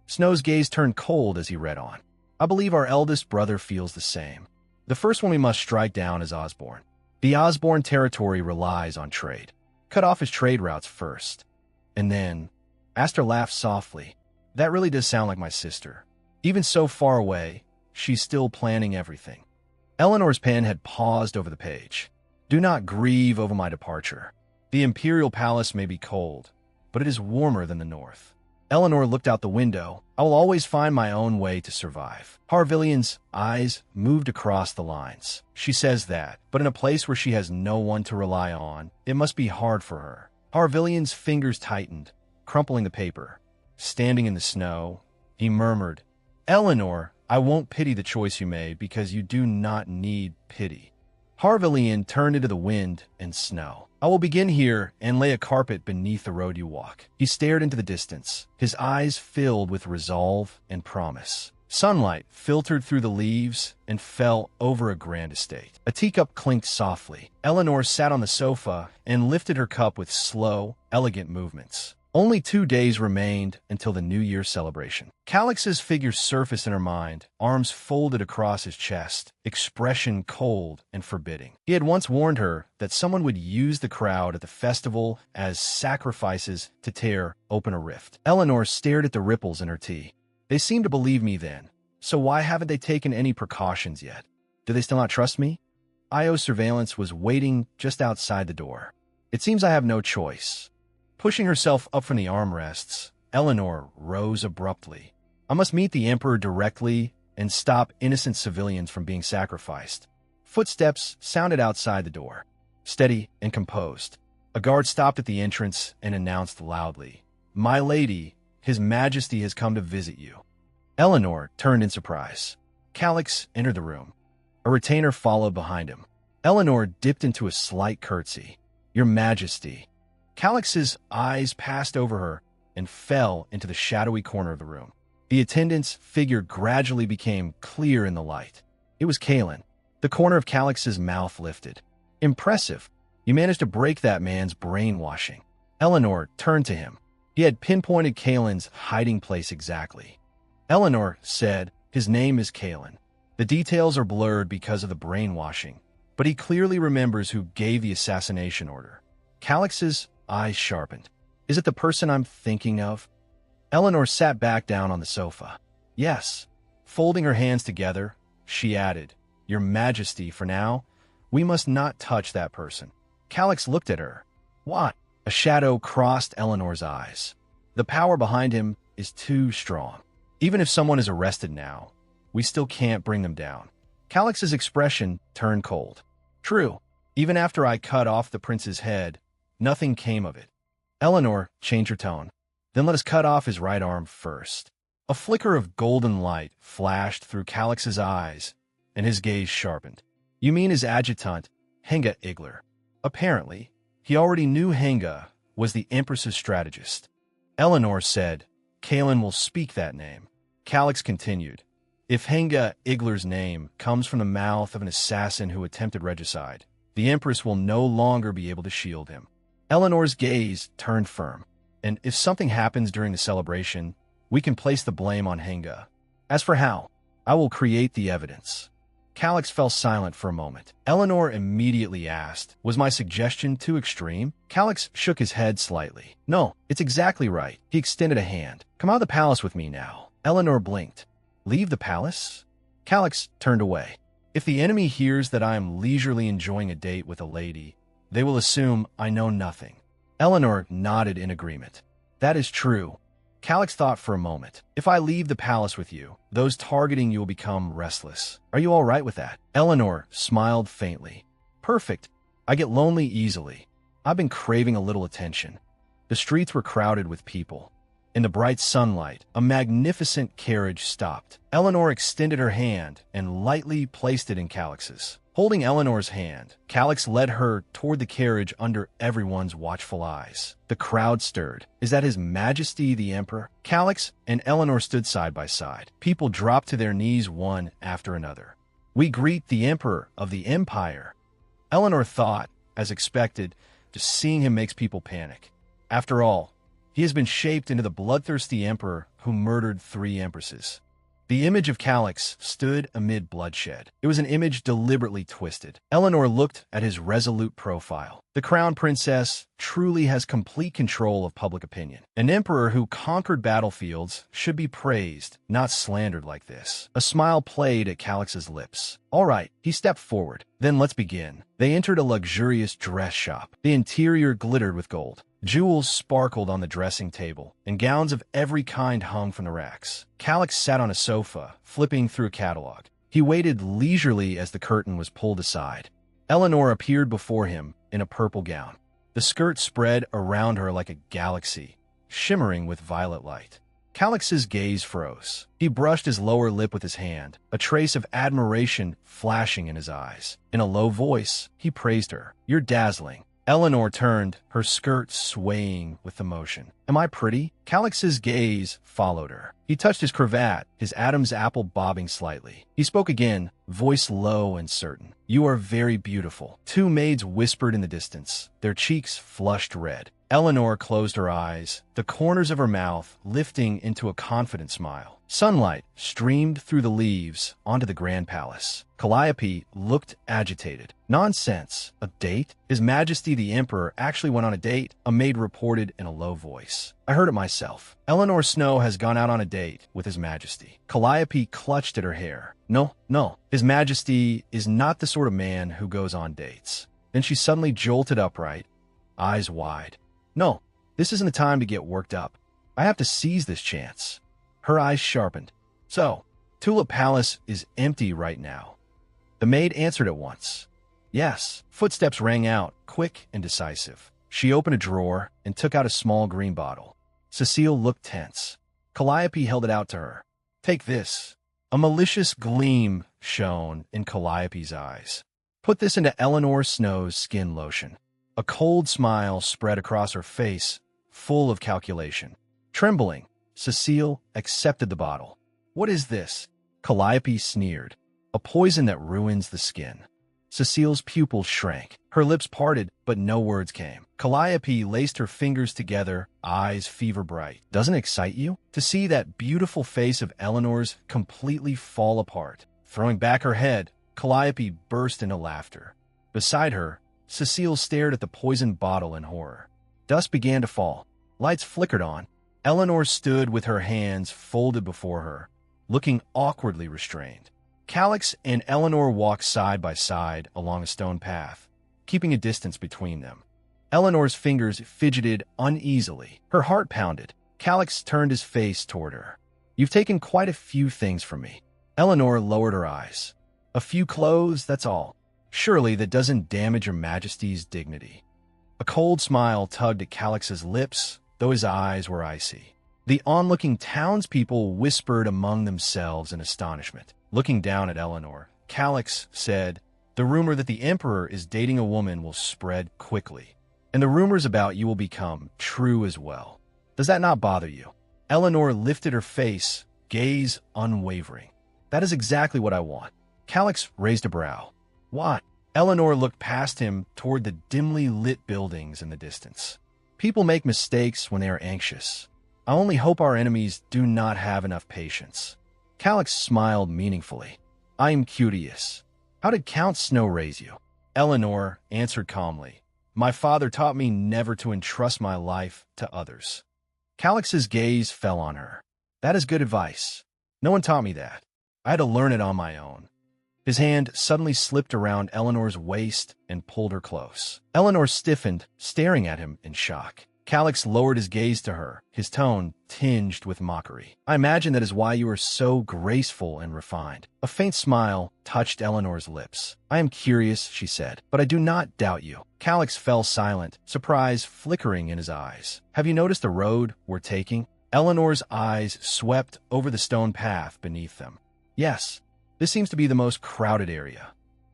Snow's gaze turned cold as he read on. "I believe our eldest brother feels the same. The first one we must strike down is Osborne. The Osborne territory relies on trade. Cut off his trade routes first. And then..." Aster laughed softly. "That really does sound like my sister. Even so far away, she's still planning everything." Eleanor's pen had paused over the page. "Do not grieve over my departure. The Imperial Palace may be cold, but it is warmer than the north." Eleanor looked out the window. "I will always find my own way to survive." Harvilian's eyes moved across the lines. "She says that, but in a place where she has no one to rely on, it must be hard for her." Harvilian's fingers tightened, crumpling the paper. Standing in the snow, he murmured, "Eleanor, I won't pity the choice you made because you do not need pity." Harvilian turned into the wind and snow. "I will begin here and lay a carpet beneath the road you walk." He stared into the distance, his eyes filled with resolve and promise. Sunlight filtered through the leaves and fell over a grand estate. A teacup clinked softly. Eleanor sat on the sofa and lifted her cup with slow, elegant movements. Only 2 days remained until the New Year celebration. Calix's figure surfaced in her mind, arms folded across his chest, expression cold and forbidding. He had once warned her that someone would use the crowd at the festival as sacrifices to tear open a rift. Eleanor stared at the ripples in her tea. "They seemed to believe me then, so why haven't they taken any precautions yet? Do they still not trust me?" Io surveillance was waiting just outside the door. "It seems I have no choice." Pushing herself up from the armrests, Eleanor rose abruptly. "I must meet the Emperor directly and stop innocent civilians from being sacrificed." Footsteps sounded outside the door, steady and composed. A guard stopped at the entrance and announced loudly, "My lady, His Majesty has come to visit you." Eleanor turned in surprise. Calix entered the room. A retainer followed behind him. Eleanor dipped into a slight curtsy. "Your Majesty." Calix's eyes passed over her and fell into the shadowy corner of the room. The attendant's figure gradually became clear in the light. It was Kalen. The corner of Calix's mouth lifted. "Impressive. You managed to break that man's brainwashing." Eleanor turned to him. He had pinpointed Kalen's hiding place exactly. Eleanor said, "His name is Kalen. The details are blurred because of the brainwashing, but he clearly remembers who gave the assassination order." Calix's eyes sharpened. "Is it the person I'm thinking of?" Eleanor sat back down on the sofa. "Yes." Folding her hands together, she added, "Your Majesty, for now, we must not touch that person." Calix looked at her. "What?" A shadow crossed Eleanor's eyes. "The power behind him is too strong. Even if someone is arrested now, we still can't bring them down." Calix's expression turned cold. "True. Even after I cut off the prince's head, nothing came of it." Eleanor changed her tone. "Then let us cut off his right arm first." A flicker of golden light flashed through Calix's eyes, and his gaze sharpened. "You mean his adjutant, Henga Igler?" Apparently, he already knew Henga was the Empress's strategist. Eleanor said, "Kalen will speak that name." Calix continued, "If Henga Igler's name comes from the mouth of an assassin who attempted regicide, the Empress will no longer be able to shield him." Eleanor's gaze turned firm. "And if something happens during the celebration, we can place the blame on Henga. As for how, I will create the evidence." Calix fell silent for a moment. Eleanor immediately asked, "Was my suggestion too extreme?" Calix shook his head slightly. "No, it's exactly right." He extended a hand. "Come out of the palace with me now." Eleanor blinked. "Leave the palace?" Calix turned away. "If the enemy hears that I am leisurely enjoying a date with a lady, they will assume I know nothing." Eleanor nodded in agreement. "That is true." Calix thought for a moment. "If I leave the palace with you, those targeting you will become restless. Are you all right with that?" Eleanor smiled faintly. "Perfect. I get lonely easily. I've been craving a little attention." The streets were crowded with people. In the bright sunlight, a magnificent carriage stopped. Eleanor extended her hand and lightly placed it in Calix's. Holding Eleanor's hand, Calix led her toward the carriage under everyone's watchful eyes. The crowd stirred. "Is that His Majesty the Emperor?" Calix and Eleanor stood side by side. People dropped to their knees one after another. "We greet the Emperor of the Empire." Eleanor thought, as expected, just seeing him makes people panic. After all, he has been shaped into the bloodthirsty emperor who murdered 3 empresses. The image of Calix stood amid bloodshed. It was an image deliberately twisted. Eleanor looked at his resolute profile. The crown princess truly has complete control of public opinion. An emperor who conquered battlefields should be praised, not slandered like this. A smile played at Calix's lips. "All right," he stepped forward. "Then let's begin." They entered a luxurious dress shop. The interior glittered with gold. Jewels sparkled on the dressing table, and gowns of every kind hung from the racks. Calix sat on a sofa, flipping through a catalog. He waited leisurely as the curtain was pulled aside. Eleanor appeared before him in a purple gown. The skirt spread around her like a galaxy, shimmering with violet light. Calix's gaze froze. He brushed his lower lip with his hand, a trace of admiration flashing in his eyes. In a low voice, he praised her. "You're dazzling." Eleanor turned, her skirt swaying with the motion. "Am I pretty?" Calix's gaze followed her. He touched his cravat, his Adam's apple bobbing slightly. He spoke again, voice low and certain. "You are very beautiful." 2 maids whispered in the distance, their cheeks flushed red. Eleanor closed her eyes, the corners of her mouth lifting into a confident smile. Sunlight streamed through the leaves onto the grand palace. Calliope looked agitated. "Nonsense. A date?" "His Majesty the Emperor actually went on a date," a maid reported in a low voice. "I heard it myself. Eleanor Snow has gone out on a date with His Majesty." Calliope clutched at her hair. No. His Majesty is not the sort of man who goes on dates." Then she suddenly jolted upright, eyes wide. "No, this isn't the time to get worked up. I have to seize this chance." Her eyes sharpened. "So, Tulip Palace is empty right now?" The maid answered at once. "Yes." Footsteps rang out, quick and decisive. She opened a drawer and took out a small green bottle. Cecile looked tense. Calliope held it out to her. "Take this." A malicious gleam shone in Calliope's eyes. "Put this into Eleanor Snow's skin lotion." A cold smile spread across her face, full of calculation. Trembling, Cecile accepted the bottle. "What is this?" Calliope sneered. "A poison that ruins the skin." Cecile's pupils shrank. Her lips parted, but no words came. Calliope laced her fingers together, eyes fever bright. "Doesn't it excite you? To see that beautiful face of Eleanor's completely fall apart." Throwing back her head, Calliope burst into laughter. Beside her, Cecile stared at the poisoned bottle in horror. Dusk began to fall. Lights flickered on. Eleanor stood with her hands folded before her, looking awkwardly restrained. Calix and Eleanor walked side by side along a stone path, keeping a distance between them. Eleanor's fingers fidgeted uneasily. Her heart pounded. Calix turned his face toward her. "You've taken quite a few things from me." Eleanor lowered her eyes. "A few clothes, that's all. Surely that doesn't damage your Majesty's dignity." A cold smile tugged at Calix's lips, though his eyes were icy. The onlooking townspeople whispered among themselves in astonishment. Looking down at Eleanor, Calix said, "The rumor that the Emperor is dating a woman will spread quickly, and the rumors about you will become true as well. Does that not bother you?" Eleanor lifted her face, gaze unwavering. "That is exactly what I want." Calix raised a brow. "What?" Eleanor looked past him toward the dimly lit buildings in the distance. "People make mistakes when they are anxious. I only hope our enemies do not have enough patience." Calix smiled meaningfully. I am curious. How did Count Snow raise you? Eleanor answered calmly. My father taught me never to entrust my life to others. Calix's gaze fell on her. That is good advice. No one taught me that. I had to learn it on my own. His hand suddenly slipped around Eleanor's waist and pulled her close. Eleanor stiffened, staring at him in shock. Calix lowered his gaze to her, his tone tinged with mockery. I imagine that is why you are so graceful and refined. A faint smile touched Eleanor's lips. I am curious, she said, but I do not doubt you. Calix fell silent, surprise flickering in his eyes. Have you noticed the road we're taking? Eleanor's eyes swept over the stone path beneath them. Yes, this seems to be the most crowded area.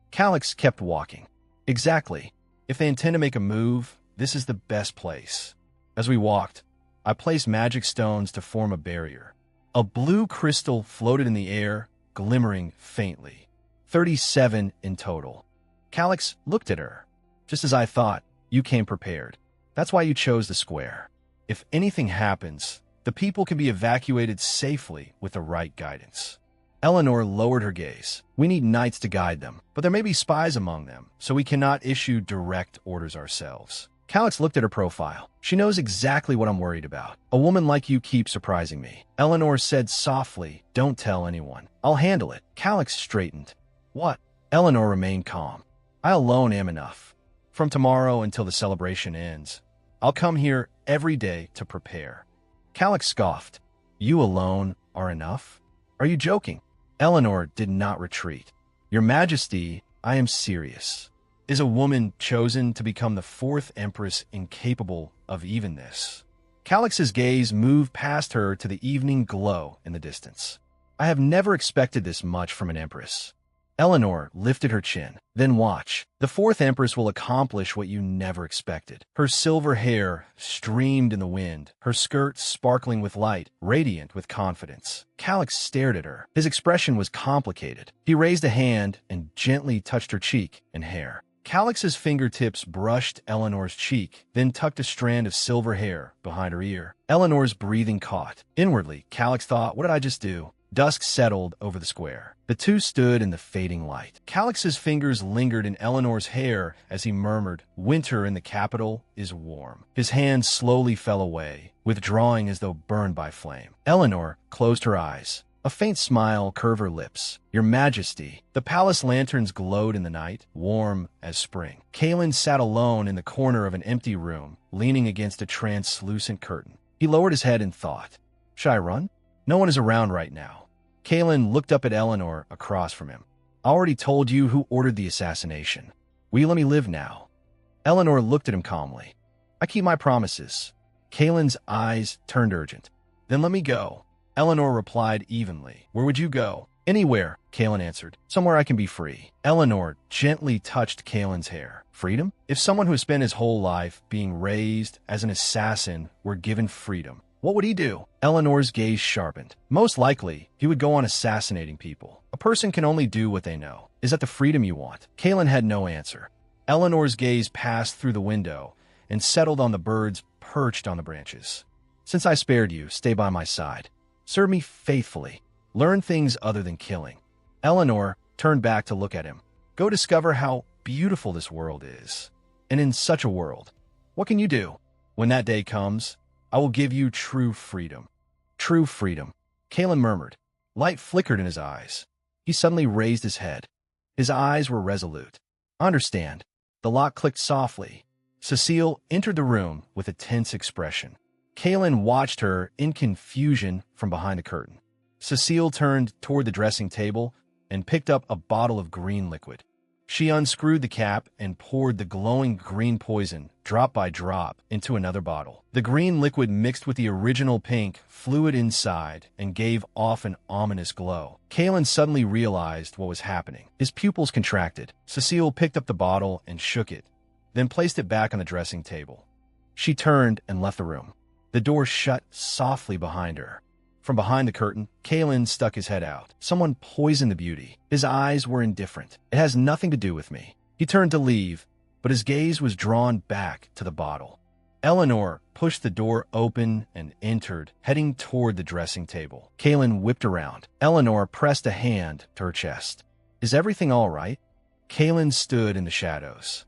Calix kept walking. Exactly. If they intend to make a move, this is the best place. As we walked, I placed magic stones to form a barrier. A blue crystal floated in the air, glimmering faintly. 37 in total. Calix looked at her. Just as I thought, you came prepared. That's why you chose the square. If anything happens, the people can be evacuated safely with the right guidance. Eleanor lowered her gaze. We need knights to guide them, but there may be spies among them, so we cannot issue direct orders ourselves. Calix looked at her profile. She knows exactly what I'm worried about. A woman like you keeps surprising me. Eleanor said softly, don't tell anyone. I'll handle it. Calix straightened. What? Eleanor remained calm. I alone am enough. From tomorrow until the celebration ends, I'll come here every day to prepare. Calix scoffed. You alone are enough? Are you joking? Eleanor did not retreat. Your Majesty, I am serious. Is a woman chosen to become the fourth empress incapable of even this? Calix's gaze moved past her to the evening glow in the distance. I have never expected this much from an empress. Eleanor lifted her chin. Then watch. The fourth empress will accomplish what you never expected. Her silver hair streamed in the wind, her skirt sparkling with light, radiant with confidence. Calix stared at her. His expression was complicated. He raised a hand and gently touched her cheek and hair. Calix's fingertips brushed Eleanor's cheek, then tucked a strand of silver hair behind her ear. Eleanor's breathing caught. Inwardly, Calix thought, what did I just do? Dusk settled over the square. The two stood in the fading light. Calix's fingers lingered in Eleanor's hair as he murmured, winter in the capital is warm. His hand slowly fell away, withdrawing as though burned by flame. Eleanor closed her eyes. A faint smile curved her lips. Your Majesty. The palace lanterns glowed in the night, warm as spring. Kalen sat alone in the corner of an empty room, leaning against a translucent curtain. He lowered his head and thought, should I run? No one is around right now. Kalen looked up at Eleanor across from him. I already told you who ordered the assassination. Will you let me live now? Eleanor looked at him calmly. I keep my promises. Kalen's eyes turned urgent. Then let me go. Eleanor replied evenly. Where would you go? Anywhere, Kalen answered. Somewhere I can be free. Eleanor gently touched Kalen's hair. Freedom? If someone who spent his whole life being raised as an assassin were given freedom, what would he do? Eleanor's gaze sharpened. Most likely, he would go on assassinating people. A person can only do what they know. Is that the freedom you want? Kalen had no answer. Eleanor's gaze passed through the window and settled on the birds perched on the branches. Since I spared you, stay by my side. Serve me faithfully. Learn things other than killing. Eleanor turned back to look at him. Go discover how beautiful this world is. And in such a world, what can you do? When that day comes, I will give you true freedom. True freedom, Kalen murmured. Light flickered in his eyes. He suddenly raised his head. His eyes were resolute. I understand. The lock clicked softly. Cecile entered the room with a tense expression. Kalen watched her in confusion from behind the curtain. Cecile turned toward the dressing table and picked up a bottle of green liquid. She unscrewed the cap and poured the glowing green poison, drop by drop, into another bottle. The green liquid mixed with the original pink fluid inside and gave off an ominous glow. Kalen suddenly realized what was happening. His pupils contracted. Cecile picked up the bottle and shook it, then placed it back on the dressing table. She turned and left the room. The door shut softly behind her. From behind the curtain, Kalen stuck his head out. Someone poisoned the beauty. His eyes were indifferent. It has nothing to do with me. He turned to leave, but his gaze was drawn back to the bottle. Eleanor pushed the door open and entered, heading toward the dressing table. Kalen whipped around. Eleanor pressed a hand to her chest. Is everything all right? Kalen stood in the shadows.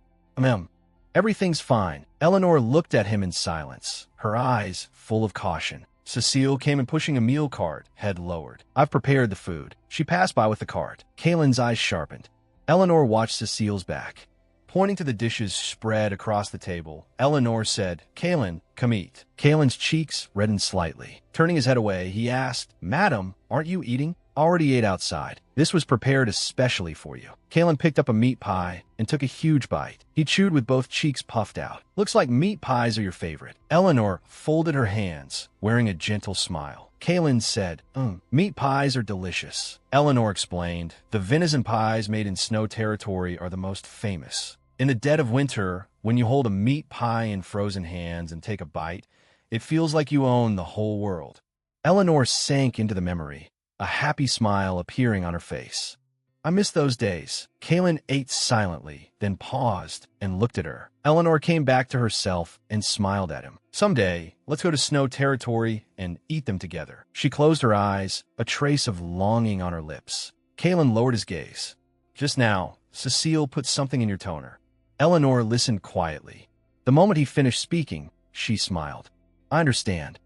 Everything's fine. Eleanor looked at him in silence, her eyes full of caution. Cecile came in pushing a meal cart, head lowered. I've prepared the food. She passed by with the cart. Kalen's eyes sharpened. Eleanor watched Cecile's back. Pointing to the dishes spread across the table, Eleanor said, Kalen, come eat. Kalen's cheeks reddened slightly. Turning his head away, he asked, Madam, aren't you eating? Already ate outside. This was prepared especially for you. Kalen picked up a meat pie and took a huge bite. He chewed with both cheeks puffed out. Looks like meat pies are your favorite. Eleanor folded her hands, wearing a gentle smile. Kalen said, meat pies are delicious. Eleanor explained, the venison pies made in snow territory are the most famous. In the dead of winter, when you hold a meat pie in frozen hands and take a bite, it feels like you own the whole world. Eleanor sank into the memory, a happy smile appearing on her face. I miss those days. Kalen ate silently, then paused and looked at her. Eleanor came back to herself and smiled at him. Someday, let's go to snow territory and eat them together. She closed her eyes, a trace of longing on her lips. Kalen lowered his gaze. Just now, Cecile put something in your toner. Eleanor listened quietly. The moment he finished speaking, she smiled. I understand.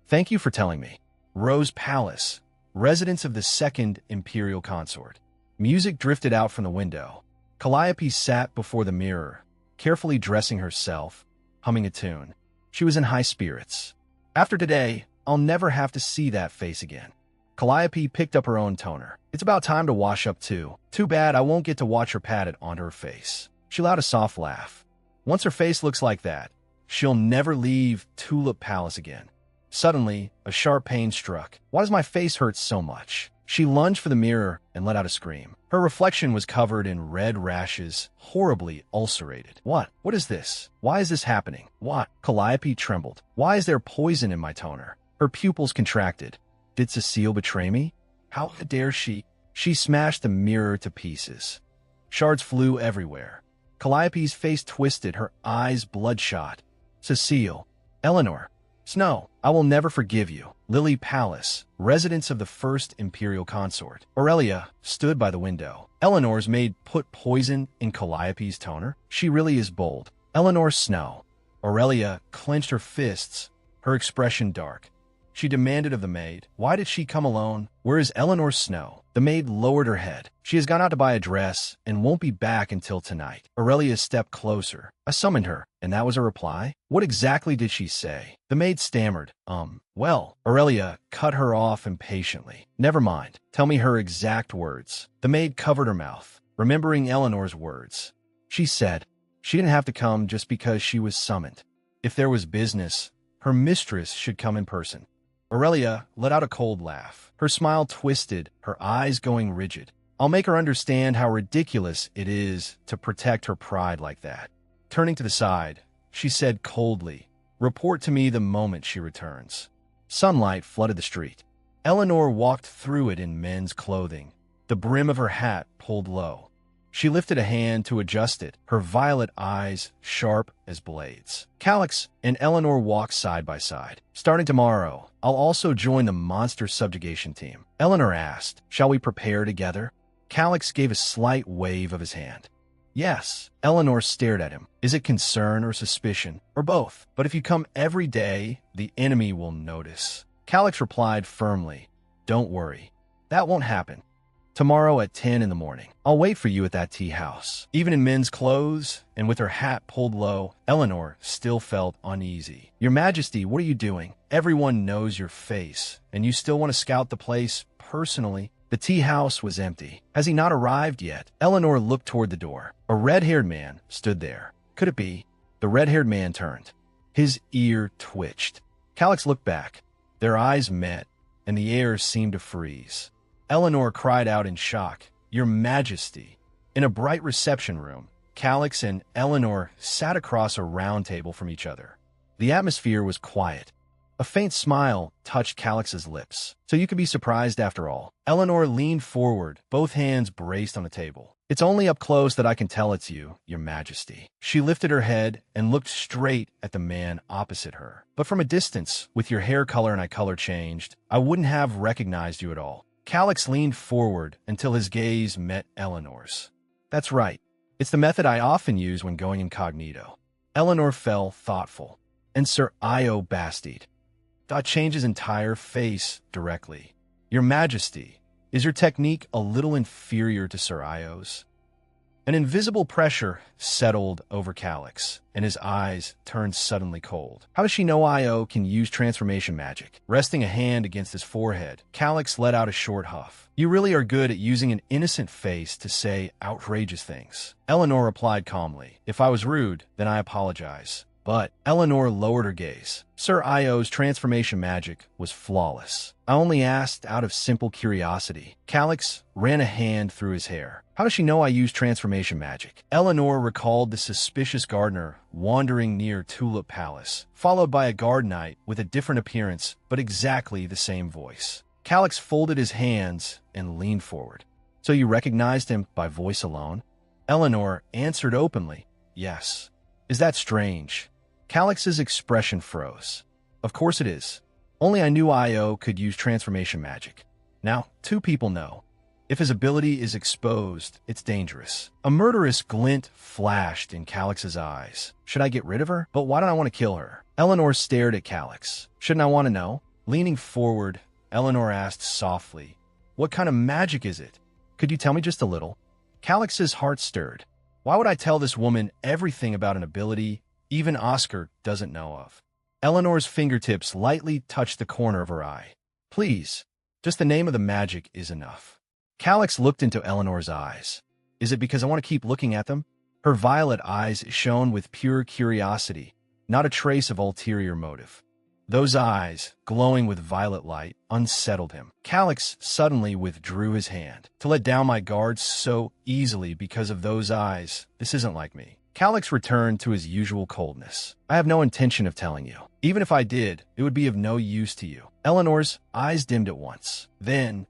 Thank you for telling me. Rose Palace, residence of the second imperial consort. Music drifted out from the window. Calliope sat before the mirror, carefully dressing herself, humming a tune. She was in high spirits. After today, I'll never have to see that face again. Calliope picked up her own toner. It's about time to wash up too. Too bad I won't get to watch her pat it onto her face. She allowed a soft laugh. Once her face looks like that, she'll never leave Tulip Palace again. Suddenly, a sharp pain struck. Why does my face hurt so much? She lunged for the mirror and let out a scream. Her reflection was covered in red rashes, horribly ulcerated. What? What is this? Why is this happening? What? Calliope trembled. Why is there poison in my toner? Her pupils contracted. Did Cecile betray me? How dare she? She smashed the mirror to pieces. Shards flew everywhere. Calliope's face twisted, her eyes bloodshot. Cecile. Eleanor. Snow. I will never forgive you. Lily Palace, residence of the first imperial consort. Aurelia stood by the window. Eleanor's maid put poison in Calliope's toner? She really is bold. Eleanor Snow. Aurelia clenched her fists, her expression dark. She demanded of the maid, why did she come alone? Where is Eleanor Snow? The maid lowered her head. She has gone out to buy a dress and won't be back until tonight. Aurelia stepped closer. I summoned her, and that was her reply? What exactly did she say? The maid stammered, well. Aurelia cut her off impatiently. Never mind. Tell me her exact words. The maid covered her mouth, remembering Eleanor's words. She said, she didn't have to come just because she was summoned. If there was business, her mistress should come in person. Aurelia let out a cold laugh. Her smile twisted, her eyes going rigid. I'll make her understand how ridiculous it is to protect her pride like that. Turning to the side, she said coldly, report to me the moment she returns. Sunlight flooded the street. Eleanor walked through it in men's clothing, the brim of her hat pulled low. She lifted a hand to adjust it, her violet eyes sharp as blades. Calix and Eleanor walked side by side. Starting tomorrow, I'll also join the monster subjugation team. Eleanor asked, shall we prepare together? Calix gave a slight wave of his hand. Yes. Eleanor stared at him. Is it concern or suspicion, or both? But if you come every day, the enemy will notice. Calix replied firmly, don't worry. That won't happen. Tomorrow at 10 in the morning. I'll wait for you at that tea house. Even in men's clothes and with her hat pulled low, Eleanor still felt uneasy. Your Majesty, what are you doing? Everyone knows your face, and you still want to scout the place personally. The tea house was empty. Has he not arrived yet? Eleanor looked toward the door. A red-haired man stood there. Could it be? The red-haired man turned. His ear twitched. Calix looked back. Their eyes met, and the air seemed to freeze. Eleanor cried out in shock, Your Majesty. In a bright reception room, Calix and Eleanor sat across a round table from each other. The atmosphere was quiet. A faint smile touched Calix's lips. So you could be surprised after all. Eleanor leaned forward, both hands braced on the table. It's only up close that I can tell it's you, Your Majesty. She lifted her head and looked straight at the man opposite her. But from a distance, with your hair color and eye color changed, I wouldn't have recognized you at all. Calix leaned forward until his gaze met Eleanor's. That's right. It's the method I often use when going incognito. Eleanor fell thoughtful, and Sir Io Bastide. Dot changed his entire face directly. Your Majesty, is your technique a little inferior to Sir Io's? An invisible pressure settled over Calix, and his eyes turned suddenly cold. How does she know Io can use transformation magic? Resting a hand against his forehead, Calix let out a short huff. You really are good at using an innocent face to say outrageous things. Eleanor replied calmly. If I was rude, then I apologize. But Eleanor lowered her gaze. Sir Io's transformation magic was flawless. I only asked out of simple curiosity. Calix ran a hand through his hair. How does she know I use transformation magic? Eleanor recalled the suspicious gardener wandering near Tulip Palace, followed by a guard knight with a different appearance but exactly the same voice. Calix folded his hands and leaned forward. So you recognized him by voice alone? Eleanor answered openly, yes. Is that strange? Calix's expression froze. Of course it is. Only I knew Io could use transformation magic. Now, two people know. If his ability is exposed, it's dangerous. A murderous glint flashed in Calix's eyes. Should I get rid of her? But why don't I want to kill her? Eleanor stared at Calix. Shouldn't I want to know? Leaning forward, Eleanor asked softly, what kind of magic is it? Could you tell me just a little? Calix's heart stirred. Why would I tell this woman everything about an ability even Oscar doesn't know of? Eleanor's fingertips lightly touched the corner of her eye. Please, just the name of the magic is enough. Calix looked into Eleanor's eyes. Is it because I want to keep looking at them? Her violet eyes shone with pure curiosity, not a trace of ulterior motive. Those eyes, glowing with violet light, unsettled him. Calix suddenly withdrew his hand. To let down my guard so easily because of those eyes, this isn't like me. Calix returned to his usual coldness. I have no intention of telling you. Even if I did, it would be of no use to you. Eleanor's eyes dimmed at once. Then,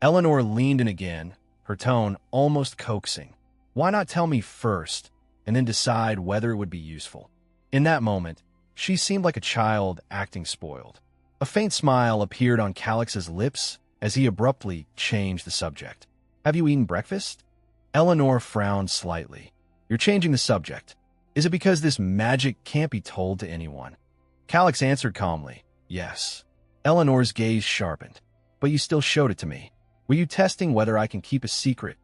Eleanor leaned in again, her tone almost coaxing. Why not tell me first, and then decide whether it would be useful? In that moment, she seemed like a child acting spoiled. A faint smile appeared on Calix's lips as he abruptly changed the subject. Have you eaten breakfast? Eleanor frowned slightly. You're changing the subject. Is it because this magic can't be told to anyone? Calix answered calmly, yes. Eleanor's gaze sharpened. But you still showed it to me. Were you testing whether I can keep a secret?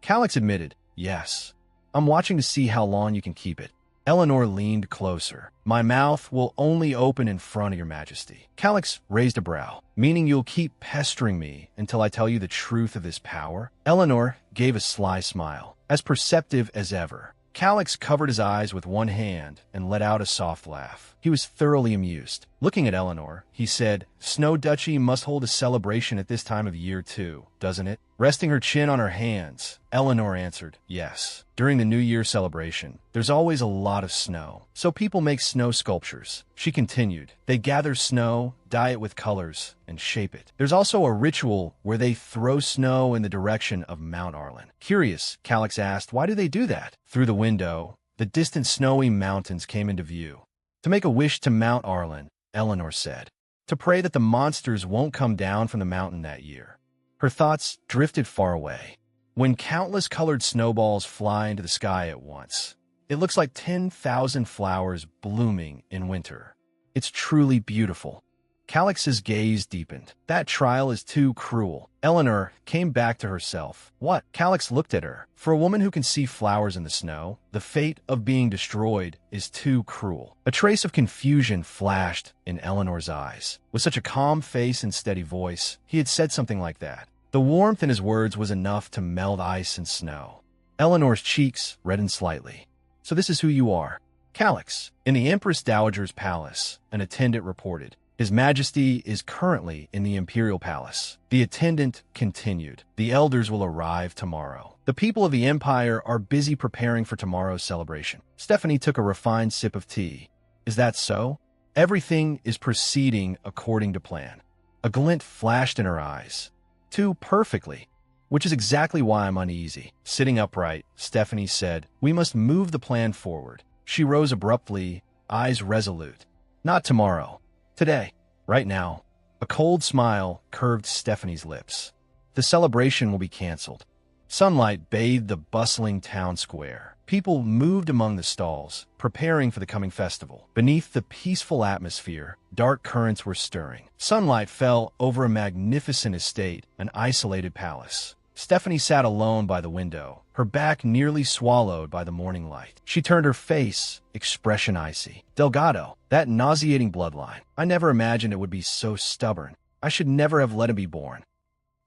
Calix admitted, yes. I'm watching to see how long you can keep it. Eleanor leaned closer. My mouth will only open in front of your majesty. Calix raised a brow, meaning you'll keep pestering me until I tell you the truth of this power? Eleanor gave a sly smile, as perceptive as ever. Calix covered his eyes with one hand and let out a soft laugh. He was thoroughly amused. Looking at Eleanor, he said, Snow Duchy must hold a celebration at this time of year too, doesn't it? Resting her chin on her hands, Eleanor answered, yes. During the New Year celebration, there's always a lot of snow, so people make snow sculptures. She continued, they gather snow, dye it with colors, and shape it. There's also a ritual where they throw snow in the direction of Mount Arlen. Curious, Calix asked, why do they do that? Through the window, the distant snowy mountains came into view. To make a wish to Mount Arlen, Eleanor said. To pray that the monsters won't come down from the mountain that year. Her thoughts drifted far away. When countless colored snowballs fly into the sky at once, it looks like 10,000 flowers blooming in winter. It's truly beautiful. Calix's gaze deepened. That trial is too cruel. Eleanor came back to herself. What? Calix looked at her. For a woman who can see flowers in the snow, the fate of being destroyed is too cruel. A trace of confusion flashed in Eleanor's eyes. With such a calm face and steady voice, he had said something like that. The warmth in his words was enough to melt ice and snow. Eleanor's cheeks reddened slightly. So this is who you are. Calix. In the Empress Dowager's palace, an attendant reported. His Majesty is currently in the Imperial Palace. The attendant continued. The elders will arrive tomorrow. The people of the Empire are busy preparing for tomorrow's celebration. Stephanie took a refined sip of tea. Is that so? Everything is proceeding according to plan. A glint flashed in her eyes. Too perfectly. Which is exactly why I'm uneasy. Sitting upright, Stephanie said, we must move the plan forward. She rose abruptly, eyes resolute. Not tomorrow. Today. Right now. A cold smile curved Stephanie's lips. The celebration will be canceled. Sunlight bathed the bustling town square. People moved among the stalls, preparing for the coming festival. Beneath the peaceful atmosphere, dark currents were stirring. Sunlight fell over a magnificent estate, an isolated palace. Stephanie sat alone by the window, her back nearly swallowed by the morning light. She turned her face, expression icy. Delgado, that nauseating bloodline. I never imagined it would be so stubborn. I should never have let him be born.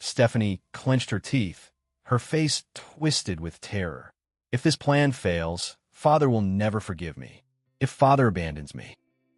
Stephanie clenched her teeth, her face twisted with terror. If this plan fails, Father will never forgive me. If Father abandons me,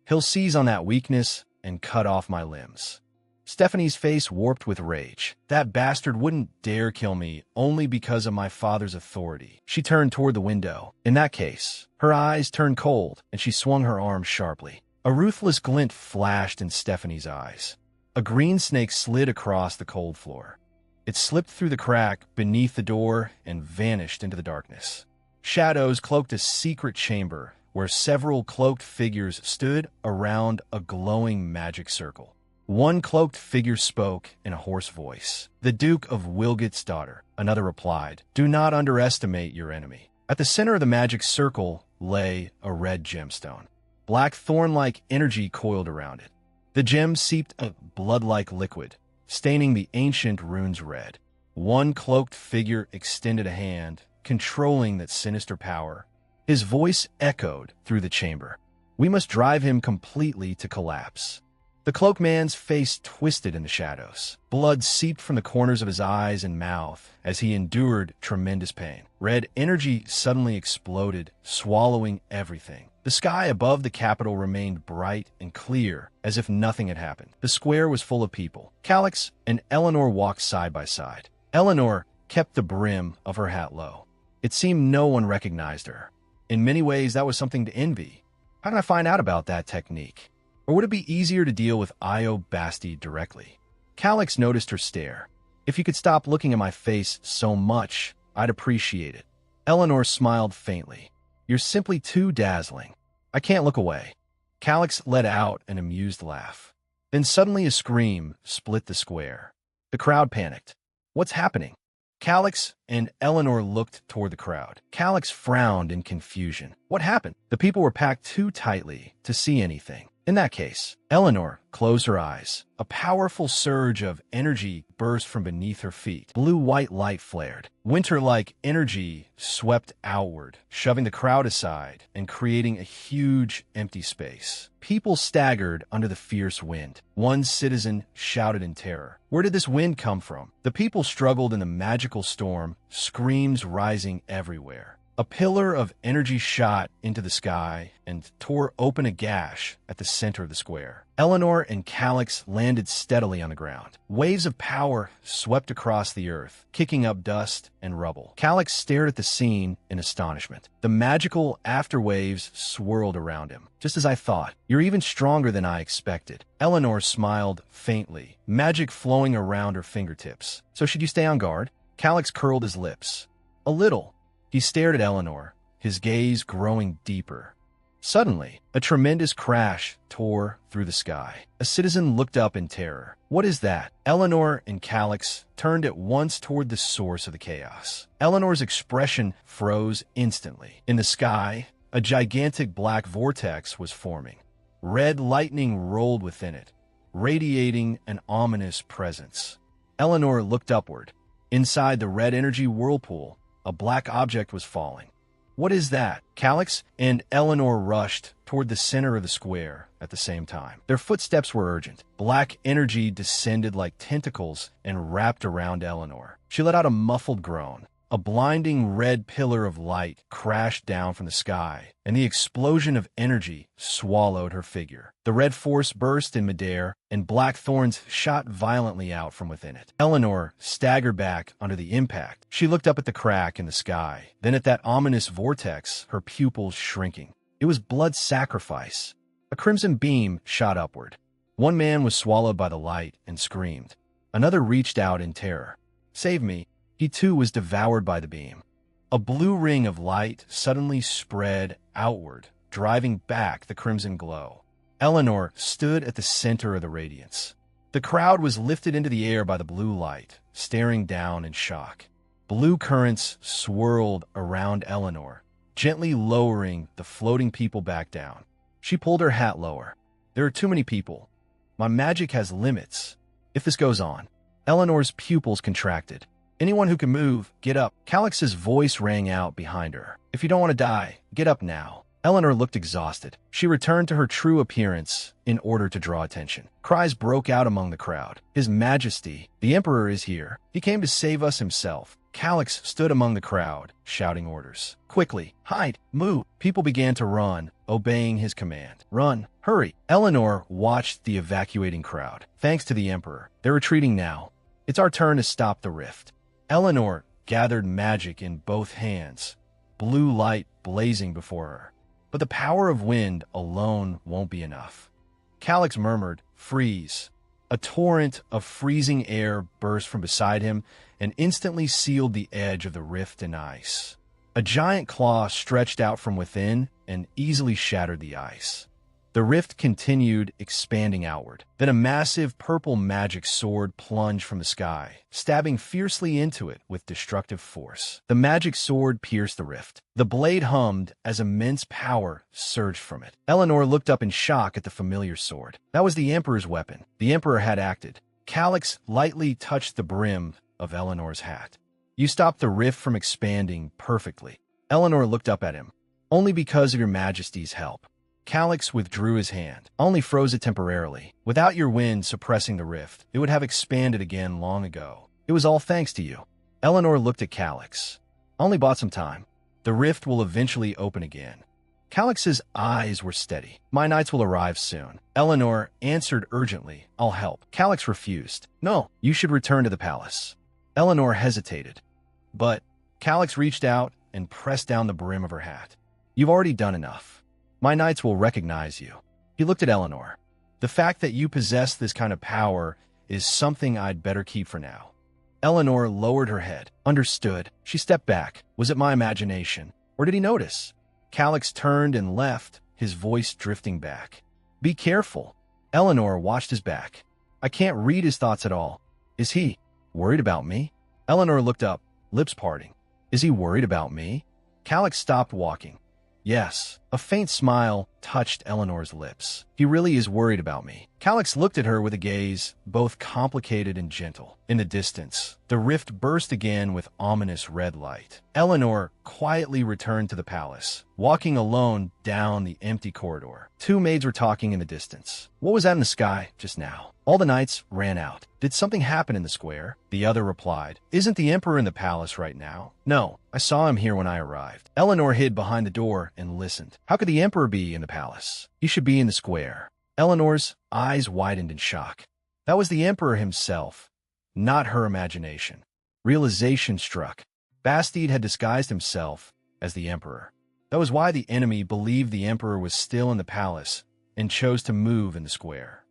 he'll seize on that weakness and cut off my limbs. Stephanie's face warped with rage. That bastard wouldn't dare kill me only because of my father's authority. She turned toward the window. In that case, her eyes turned cold, and she swung her arm sharply. A ruthless glint flashed in Stephanie's eyes. A green snake slid across the cold floor. It slipped through the crack beneath the door and vanished into the darkness. Shadows cloaked a secret chamber where several cloaked figures stood around a glowing magic circle. One cloaked figure spoke in a hoarse voice. "The Duke of Wilget's daughter," another replied. "Do not underestimate your enemy." At the center of the magic circle lay a red gemstone. Black thorn-like energy coiled around it. The gem seeped a blood-like liquid, staining the ancient runes red. One cloaked figure extended a hand, controlling that sinister power. His voice echoed through the chamber. "We must drive him completely to collapse." The cloaked man's face twisted in the shadows. Blood seeped from the corners of his eyes and mouth as he endured tremendous pain. Red energy suddenly exploded, swallowing everything. The sky above the capital remained bright and clear, as if nothing had happened. The square was full of people. Calix and Eleanor walked side by side. Eleanor kept the brim of her hat low. It seemed no one recognized her. In many ways, that was something to envy. How did I find out about that technique? Or would it be easier to deal with Io Basti directly? Calix noticed her stare. "If you could stop looking at my face so much, I'd appreciate it." Eleanor smiled faintly. "You're simply too dazzling. I can't look away." Calix let out an amused laugh. Then suddenly a scream split the square. The crowd panicked. "What's happening?" Calix and Eleanor looked toward the crowd. Calix frowned in confusion. What happened? The people were packed too tightly to see anything. In that case, Eleanor closed her eyes. A powerful surge of energy burst from beneath her feet. Blue-white light flared. Winter-like energy swept outward, shoving the crowd aside and creating a huge, empty space. People staggered under the fierce wind. One citizen shouted in terror. Where did this wind come from? The people struggled in the magical storm, screams rising everywhere. A pillar of energy shot into the sky and tore open a gash at the center of the square. Eleanor and Calix landed steadily on the ground. Waves of power swept across the earth, kicking up dust and rubble. Calix stared at the scene in astonishment. The magical afterwaves swirled around him. "Just as I thought. You're even stronger than I expected." Eleanor smiled faintly, magic flowing around her fingertips. "So should you stay on guard?" Calix curled his lips. "A little." He stared at Eleanor, his gaze growing deeper. Suddenly, a tremendous crash tore through the sky. A citizen looked up in terror. "What is that?" Eleanor and Calix turned at once toward the source of the chaos. Eleanor's expression froze instantly. In the sky, a gigantic black vortex was forming. Red lightning rolled within it, radiating an ominous presence. Eleanor looked upward. Inside the red energy whirlpool, a black object was falling. "What is that?" Calix and Eleanor rushed toward the center of the square at the same time. Their footsteps were urgent. Black energy descended like tentacles and wrapped around Eleanor. She let out a muffled groan. A blinding red pillar of light crashed down from the sky, and the explosion of energy swallowed her figure. The red force burst in midair, and black thorns shot violently out from within it. Eleanor staggered back under the impact. She looked up at the crack in the sky, then at that ominous vortex, her pupils shrinking. It was blood sacrifice. A crimson beam shot upward. One man was swallowed by the light and screamed. Another reached out in terror. "Save me." He too was devoured by the beam. A blue ring of light suddenly spread outward, driving back the crimson glow. Eleanor stood at the center of the radiance. The crowd was lifted into the air by the blue light, staring down in shock. Blue currents swirled around Eleanor, gently lowering the floating people back down. She pulled her hat lower. There are too many people. My magic has limits. If this goes on. Eleanor's pupils contracted. Anyone who can move, get up. Calix's voice rang out behind her. If you don't want to die, get up now. Eleanor looked exhausted. She returned to her true appearance in order to draw attention. Cries broke out among the crowd. His Majesty, the Emperor is here. He came to save us himself. Calix stood among the crowd, shouting orders. Quickly, hide, move. People began to run, obeying his command. Run, hurry. Eleanor watched the evacuating crowd. Thanks to the Emperor, they're retreating now. It's our turn to stop the rift. Eleanor gathered magic in both hands, blue light blazing before her. But the power of wind alone won't be enough. Calix murmured, freeze. A torrent of freezing air burst from beside him and instantly sealed the edge of the rift in ice. A giant claw stretched out from within and easily shattered the ice. The rift continued expanding outward. Then a massive purple magic sword plunged from the sky, stabbing fiercely into it with destructive force. The magic sword pierced the rift. The blade hummed as immense power surged from it. Eleanor looked up in shock at the familiar sword. That was the Emperor's weapon. The Emperor had acted. Calix lightly touched the brim of Eleanor's hat. You stopped the rift from expanding perfectly. Eleanor looked up at him. Only because of your Majesty's help. Calix withdrew his hand, only froze it temporarily. Without your wind suppressing the rift, it would have expanded again long ago. It was all thanks to you. Eleanor looked at Calix. Only bought some time. The rift will eventually open again. Calix's eyes were steady. My knights will arrive soon. Eleanor answered urgently, I'll help. Calix refused. No, you should return to the palace. Eleanor hesitated. But Calix reached out and pressed down the brim of her hat. You've already done enough. My knights will recognize you. He looked at Eleanor. The fact that you possess this kind of power is something I'd better keep for now. Eleanor lowered her head. Understood. She stepped back. Was it my imagination? Or did he notice? Calix turned and left, his voice drifting back. Be careful. Eleanor watched his back. I can't read his thoughts at all. Is he worried about me? Eleanor looked up, lips parting. Is he worried about me? Calix stopped walking. Yes. A faint smile touched Eleanor's lips. He really is worried about me. Calix looked at her with a gaze both complicated and gentle. In the distance, the rift burst again with ominous red light. Eleanor quietly returned to the palace, walking alone down the empty corridor. Two maids were talking in the distance. What was that in the sky just now? All the knights ran out. Did something happen in the square? The other replied, Isn't the Emperor in the palace right now? No, I saw him here when I arrived. Eleanor hid behind the door and listened. How could the Emperor be in the palace? He should be in the square. Eleanor's eyes widened in shock. That was the Emperor himself, not her imagination. Realization struck. Bastide had disguised himself as the Emperor. That was why the enemy believed the Emperor was still in the palace and chose to move in the square.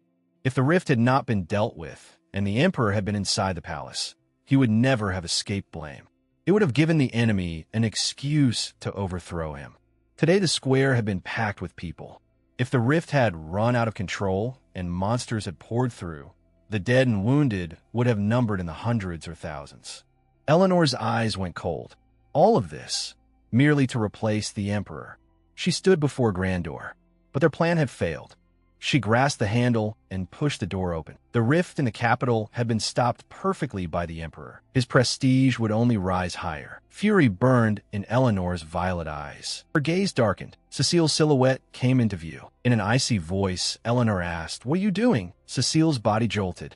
If the rift had not been dealt with, and the Emperor had been inside the palace, he would never have escaped blame. It would have given the enemy an excuse to overthrow him. Today the square had been packed with people. If the rift had run out of control and monsters had poured through, the dead and wounded would have numbered in the hundreds or thousands. Eleanor's eyes went cold. All of this, merely to replace the Emperor. She stood before Grandor, but their plan had failed. She grasped the handle and pushed the door open. The rift in the capital had been stopped perfectly by the Emperor. His prestige would only rise higher. Fury burned in Eleanor's violet eyes. Her gaze darkened. Cecile's silhouette came into view. In an icy voice, Eleanor asked, What are you doing? Cecile's body jolted.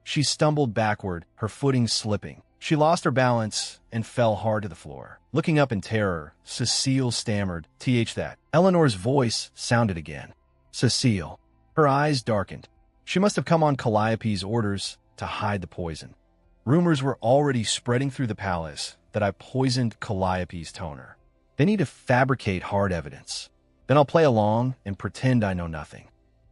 She stumbled backward, her footing slipping. She lost her balance and fell hard to the floor. Looking up in terror, Cecile stammered, that. Eleanor's voice sounded again. Cecile. Her eyes darkened. She must have come on Calliope's orders to hide the poison. Rumors were already spreading through the palace that I poisoned Calliope's toner. They need to fabricate hard evidence. Then I'll play along and pretend I know nothing.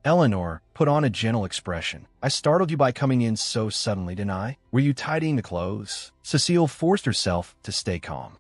Eleanor put on a gentle expression. I startled you by coming in so suddenly, didn't I? Were you tidying the clothes? Cecile forced herself to stay calm.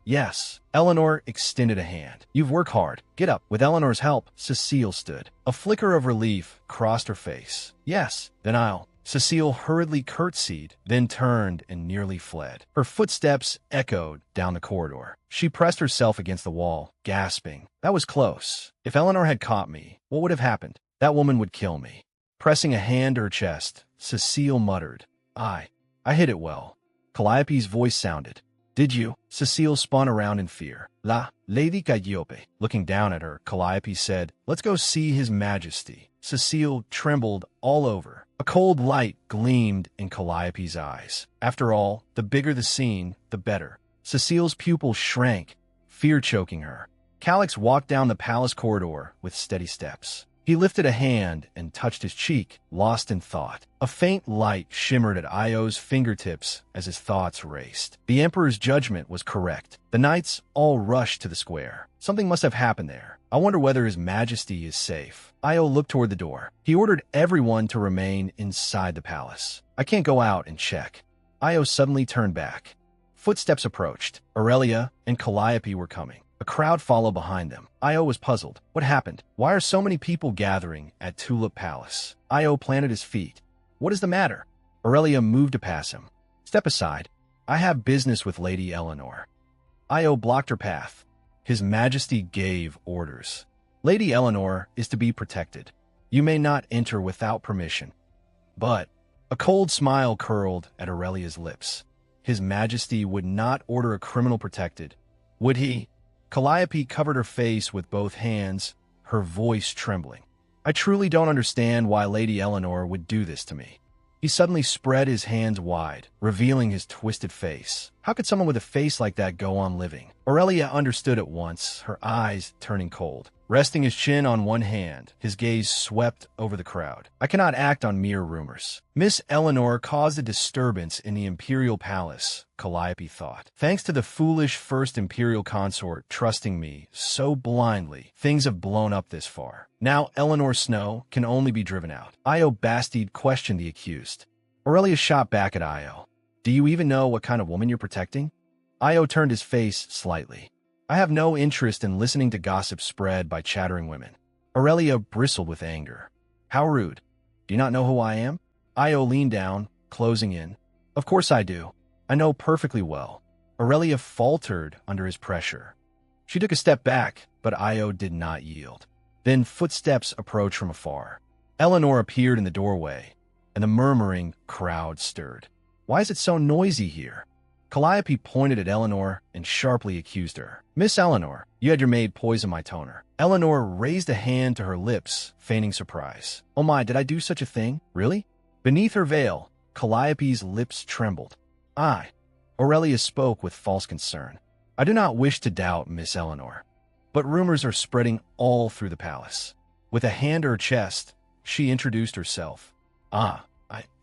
Yes. Eleanor extended a hand. You've worked hard. Get up. With Eleanor's help, Cecile stood. A flicker of relief crossed her face. Yes, then I'll. Cecile hurriedly curtsied, then turned and nearly fled. Her footsteps echoed down the corridor. She pressed herself against the wall, gasping. That was close. If Eleanor had caught me, what would have happened? That woman would kill me. Pressing a hand to her chest, Cecile muttered, I hit it well. Calliope's voice sounded. Did you? Cecile spun around in fear. La, Lady Calliope. Looking down at her, Calliope said, Let's go see His Majesty. Cecile trembled all over. A cold light gleamed in Calliope's eyes. After all, the bigger the scene, the better. Cecile's pupils shrank, fear choking her. Calix walked down the palace corridor with steady steps. He lifted a hand and touched his cheek, lost in thought. A faint light shimmered at Io's fingertips as his thoughts raced. The Emperor's judgment was correct. The knights all rushed to the square. Something must have happened there. I wonder whether His Majesty is safe. Io looked toward the door. He ordered everyone to remain inside the palace. I can't go out and check. Io suddenly turned back. Footsteps approached. Aurelia and Calliope were coming. A crowd followed behind them. Io was puzzled. What happened? Why are so many people gathering at Tulip Palace? Io planted his feet. What is the matter? Aurelia moved to pass him. Step aside. I have business with Lady Eleanor. Io blocked her path. His Majesty gave orders. Lady Eleanor is to be protected. You may not enter without permission. But a cold smile curled at Aurelia's lips. His Majesty would not order a criminal protected. Would he? Calliope covered her face with both hands, her voice trembling. I truly don't understand why Lady Eleanor would do this to me. He suddenly spread his hands wide, revealing his twisted face. How could someone with a face like that go on living? Aurelia understood at once, her eyes turning cold. Resting his chin on one hand, his gaze swept over the crowd. I cannot act on mere rumors. Miss Eleanor caused a disturbance in the imperial palace, Calliope thought. Thanks to the foolish first imperial consort trusting me so blindly, things have blown up this far. Now Eleanor Snow can only be driven out. Io Bastide questioned the accused. Aurelia shot back at Io. Do you even know what kind of woman you're protecting? Io turned his face slightly. I have no interest in listening to gossip spread by chattering women. Aurelia bristled with anger. How rude. Do you not know who I am? Io leaned down, closing in. Of course I do. I know perfectly well. Aurelia faltered under his pressure. She took a step back, but Io did not yield. Then footsteps approached from afar. Eleanor appeared in the doorway, and the murmuring crowd stirred. Why is it so noisy here? Calliope pointed at Eleanor and sharply accused her. Miss Eleanor, you had your maid poison my toner. Eleanor raised a hand to her lips, feigning surprise. Oh my, did I do such a thing? Really? Beneath her veil, Calliope's lips trembled. Aurelia spoke with false concern. I do not wish to doubt Miss Eleanor, but rumors are spreading all through the palace. With a hand to her chest, she introduced herself. I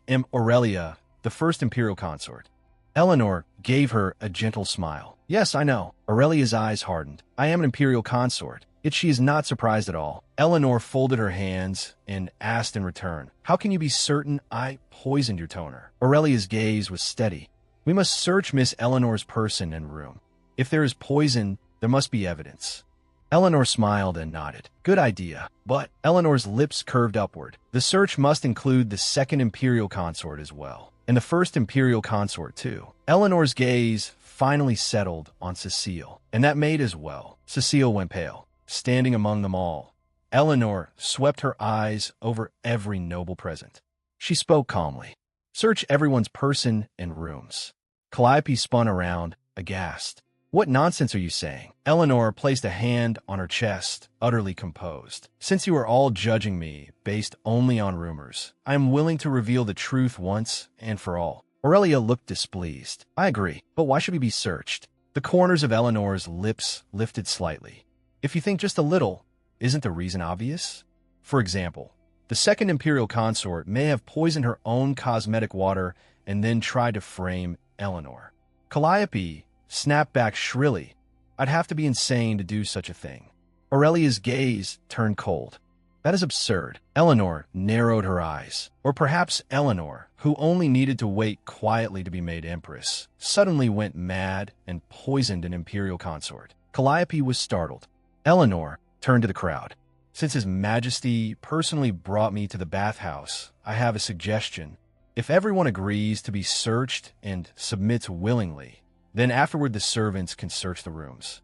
am Aurelia, the first imperial consort. Eleanor gave her a gentle smile. Yes, I know. Aurelia's eyes hardened. I am an imperial consort. Yet she is not surprised at all. Eleanor folded her hands and asked in return, How can you be certain I poisoned your toner? Aurelia's gaze was steady. We must search Miss Eleanor's person and room. If there is poison, there must be evidence. Eleanor smiled and nodded. Good idea. But Eleanor's lips curved upward. The search must include the second imperial consort as well. And the first imperial consort, too. Eleanor's gaze finally settled on Cecile, and that maid as well. Cecile went pale, standing among them all. Eleanor swept her eyes over every noble present. She spoke calmly. Search everyone's person and rooms. Calliope spun around, aghast. What nonsense are you saying? Eleanor placed a hand on her chest, utterly composed. Since you are all judging me based only on rumors, I am willing to reveal the truth once and for all. Aurelia looked displeased. I agree, but why should we be searched? The corners of Eleanor's lips lifted slightly. If you think just a little, isn't the reason obvious? For example, the second imperial consort may have poisoned her own cosmetic water and then tried to frame Eleanor. Calliope snapped back shrilly. I'd have to be insane to do such a thing. Aurelia's gaze turned cold. That is absurd. Eleanor narrowed her eyes. Or perhaps Eleanor, who only needed to wait quietly to be made empress, suddenly went mad and poisoned an imperial consort. Calliope was startled. Eleanor turned to the crowd. Since His Majesty personally brought me to the bathhouse, I have a suggestion. If everyone agrees to be searched and submits willingly, then afterward the servants can search the rooms.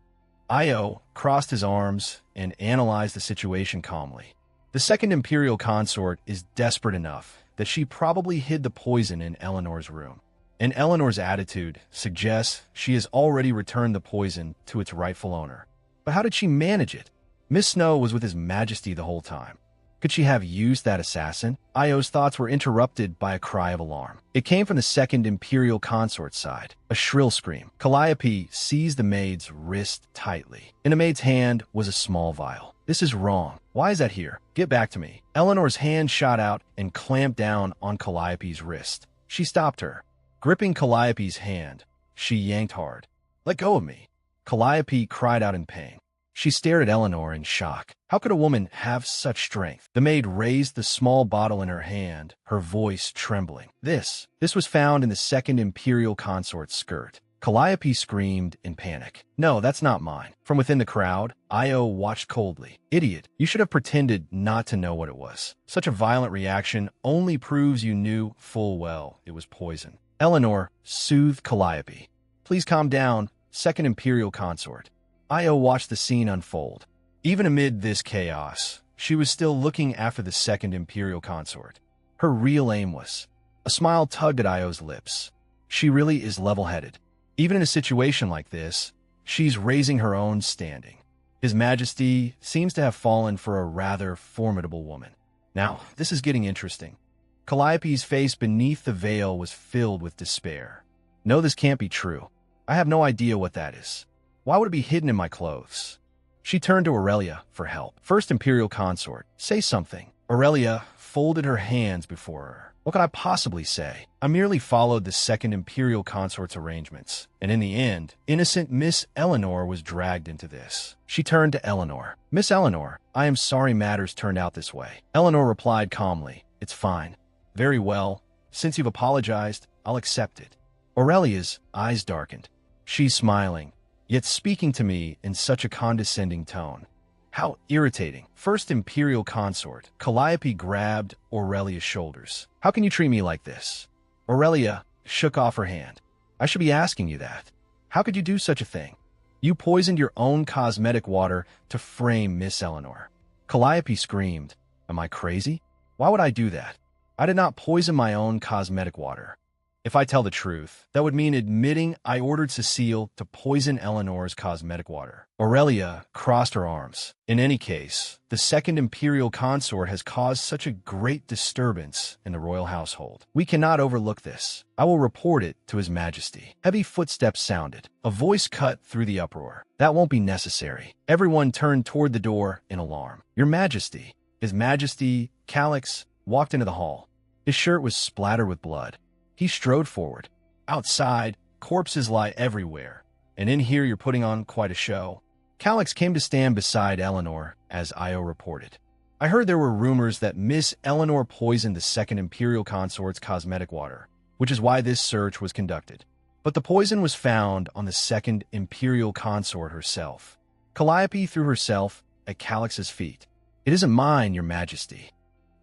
Io crossed his arms and analyzed the situation calmly. The second imperial consort is desperate enough that she probably hid the poison in Eleanor's room. And Eleanor's attitude suggests she has already returned the poison to its rightful owner. But how did she manage it? Miss Snow was with His Majesty the whole time. Could she have used that assassin? Io's thoughts were interrupted by a cry of alarm. It came from the second imperial consort's side. A shrill scream. Calliope seized the maid's wrist tightly. In the maid's hand was a small vial. This is wrong. Why is that here? Get back to me. Eleanor's hand shot out and clamped down on Calliope's wrist. She stopped her. Gripping Calliope's hand, she yanked hard. Let go of me. Calliope cried out in pain. She stared at Eleanor in shock. How could a woman have such strength? The maid raised the small bottle in her hand, her voice trembling. This was found in the second imperial consort's skirt. Calliope screamed in panic. No, that's not mine. From within the crowd, Io watched coldly. Idiot, you should have pretended not to know what it was. Such a violent reaction only proves you knew full well it was poison. Eleanor soothed Calliope. Please calm down, second imperial consort. Io watched the scene unfold. Even amid this chaos, she was still looking after the second imperial consort. Her real aim was. A smile tugged at Io's lips. She really is level-headed. Even in a situation like this, she's raising her own standing. His Majesty seems to have fallen for a rather formidable woman. Now, this is getting interesting. Calliope's face beneath the veil was filled with despair. No, this can't be true. I have no idea what that is. Why would it be hidden in my clothes? She turned to Aurelia for help. First imperial consort, say something. Aurelia folded her hands before her. What could I possibly say? I merely followed the second imperial consort's arrangements, and in the end, innocent Miss Eleanor was dragged into this. She turned to Eleanor. Miss Eleanor, I am sorry matters turned out this way. Eleanor replied calmly, it's fine. Very well. Since you've apologized, I'll accept it. Aurelia's eyes darkened. She's smiling, yet speaking to me in such a condescending tone. How irritating. First imperial consort. Calliope grabbed Aurelia's shoulders. How can you treat me like this? Aurelia shook off her hand. I should be asking you that. How could you do such a thing? You poisoned your own cosmetic water to frame Miss Eleanor. Calliope screamed. Am I crazy? Why would I do that? I did not poison my own cosmetic water. If I tell the truth, that would mean admitting I ordered Cecile to poison Eleanor's cosmetic water. Aurelia crossed her arms. In any case, the second imperial consort has caused such a great disturbance in the royal household. We cannot overlook this. I will report it to His Majesty. Heavy footsteps sounded. A voice cut through the uproar. That won't be necessary. Everyone turned toward the door in alarm. Your Majesty. His Majesty, Calix, walked into the hall. His shirt was splattered with blood. He strode forward. Outside, corpses lie everywhere, and in here you're putting on quite a show. Calix came to stand beside Eleanor, as Io reported. I heard there were rumors that Miss Eleanor poisoned the second imperial consort's cosmetic water, which is why this search was conducted. But the poison was found on the second imperial consort herself. Calliope threw herself at Calix's feet. It isn't mine, Your Majesty.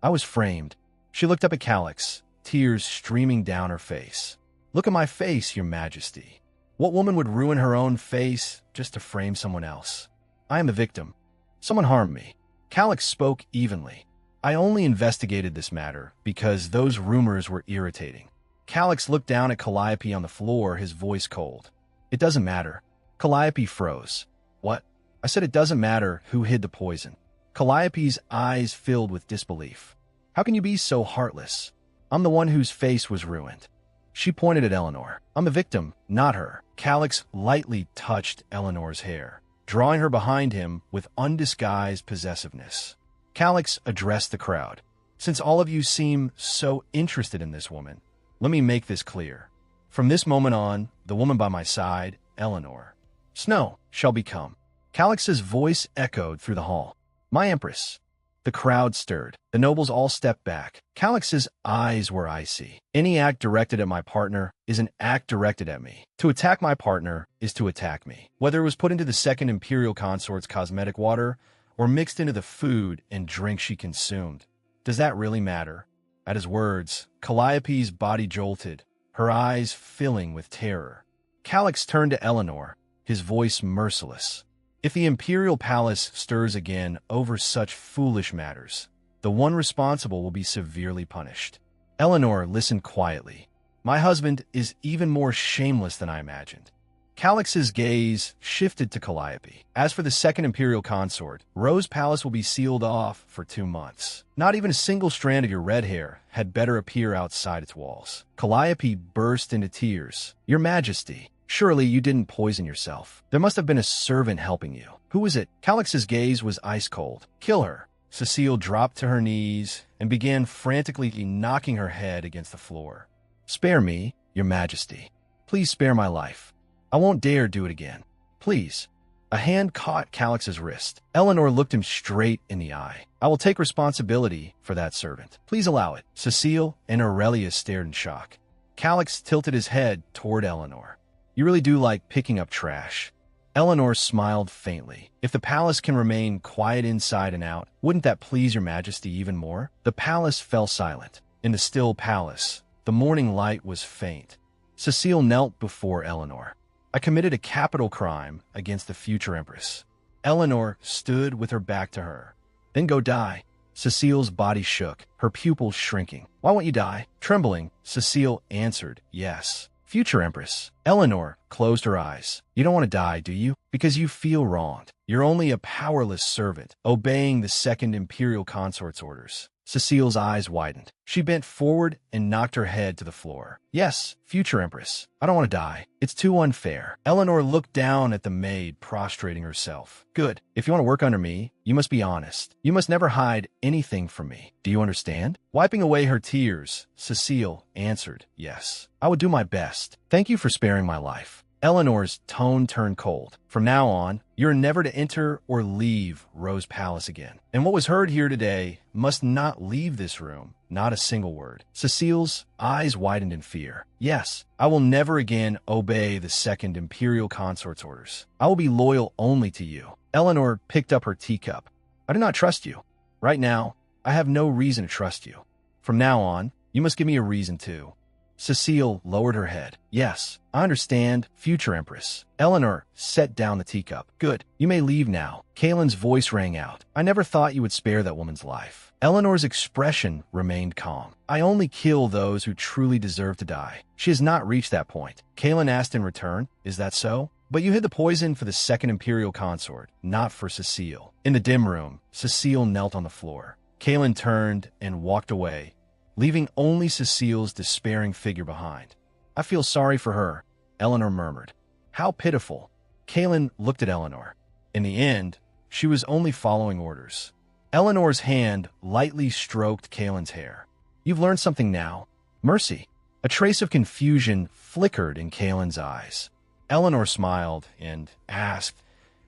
I was framed. She looked up at Calix, tears streaming down her face. Look at my face, Your Majesty. What woman would ruin her own face just to frame someone else? I am the victim. Someone harmed me. Calix spoke evenly. I only investigated this matter because those rumors were irritating. Calix looked down at Calliope on the floor, his voice cold. It doesn't matter. Calliope froze. What? I said it doesn't matter who hid the poison. Calliope's eyes filled with disbelief. How can you be so heartless? I'm the one whose face was ruined. She pointed at Eleanor. I'm the victim, not her. Calix lightly touched Eleanor's hair, drawing her behind him with undisguised possessiveness. Calix addressed the crowd. Since all of you seem so interested in this woman, let me make this clear. From this moment on, the woman by my side, Eleanor, Snow, shall become. Calix's voice echoed through the hall. My empress. The crowd stirred. The nobles all stepped back. Calix's eyes were icy. Any act directed at my partner is an act directed at me. To attack my partner is to attack me. Whether it was put into the second imperial consort's cosmetic water or mixed into the food and drink she consumed. Does that really matter? At his words, Calliope's body jolted, her eyes filling with terror. Calix turned to Eleanor, his voice merciless. If the imperial palace stirs again over such foolish matters, the one responsible will be severely punished. Eleanor listened quietly. My husband is even more shameless than I imagined. Calix's gaze shifted to Calliope. As for the second imperial consort, Rose Palace will be sealed off for 2 months. Not even a single strand of your red hair had better appear outside its walls. Calliope burst into tears. Your Majesty, surely you didn't poison yourself. There must have been a servant helping you. Who was it? Calix's gaze was ice cold. Kill her. Cecile dropped to her knees and began frantically knocking her head against the floor. Spare me, Your Majesty. Please spare my life. I won't dare do it again. Please. A hand caught Calix's wrist. Eleanor looked him straight in the eye. I will take responsibility for that servant. Please allow it. Cecile and Aurelia stared in shock. Calix tilted his head toward Eleanor. You really do like picking up trash. Eleanor smiled faintly. If the palace can remain quiet inside and out, wouldn't that please Your Majesty even more? The palace fell silent. In the still palace, the morning light was faint. Cecile knelt before Eleanor. I committed a capital crime against the future empress. Eleanor stood with her back to her. Then go die. Cecile's body shook, her pupils shrinking. Why won't you die? Trembling, Cecile answered, yes. Future empress. Eleanor closed her eyes. You don't want to die, do you? Because you feel wronged. You're only a powerless servant, obeying the second imperial consort's orders. Cecile's eyes widened. She bent forward and knocked her head to the floor. Yes, future empress. I don't want to die. It's too unfair. Eleanor looked down at the maid prostrating herself. Good. If you want to work under me, you must be honest. You must never hide anything from me. Do you understand? Wiping away her tears, Cecile answered, yes. I would do my best. Thank you for sparing my life. Eleanor's tone turned cold. From now on, you're never to enter or leave Rose Palace again. And what was heard here today must not leave this room. Not a single word. Cecile's eyes widened in fear. Yes, I will never again obey the second imperial consort's orders. I will be loyal only to you. Eleanor picked up her teacup. I do not trust you. Right now, I have no reason to trust you. From now on, you must give me a reason to. Cecile lowered her head. Yes, I understand, future empress. Eleanor set down the teacup. Good, you may leave now. Kaylin's voice rang out. I never thought you would spare that woman's life. Eleanor's expression remained calm. I only kill those who truly deserve to die. She has not reached that point. Kaylin asked in return, is that so? But you hid the poison for the second imperial consort, not for Cecile. In the dim room, Cecile knelt on the floor. Kaylin turned and walked away, leaving only Cecile's despairing figure behind. I feel sorry for her, Eleanor murmured. How pitiful. Kaylin looked at Eleanor. In the end, she was only following orders. Eleanor's hand lightly stroked Kaylin's hair. You've learned something now. Mercy. A trace of confusion flickered in Kaylin's eyes. Eleanor smiled and asked,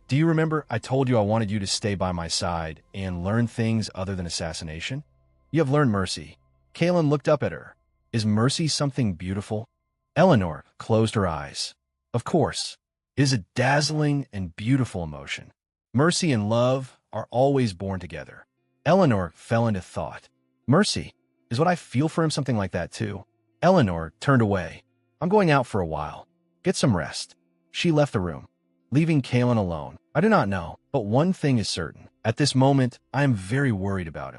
do you remember I told you I wanted you to stay by my side and learn things other than assassination? You have learned mercy. Kaylin looked up at her. Is mercy something beautiful? Eleanor closed her eyes. Of course. It is a dazzling and beautiful emotion. Mercy and love are always born together. Eleanor fell into thought. Mercy, is what I feel for him something like that too? Eleanor turned away. I'm going out for a while. Get some rest. She left the room, leaving Kaylin alone. I do not know, but one thing is certain. At this moment, I am very worried about him.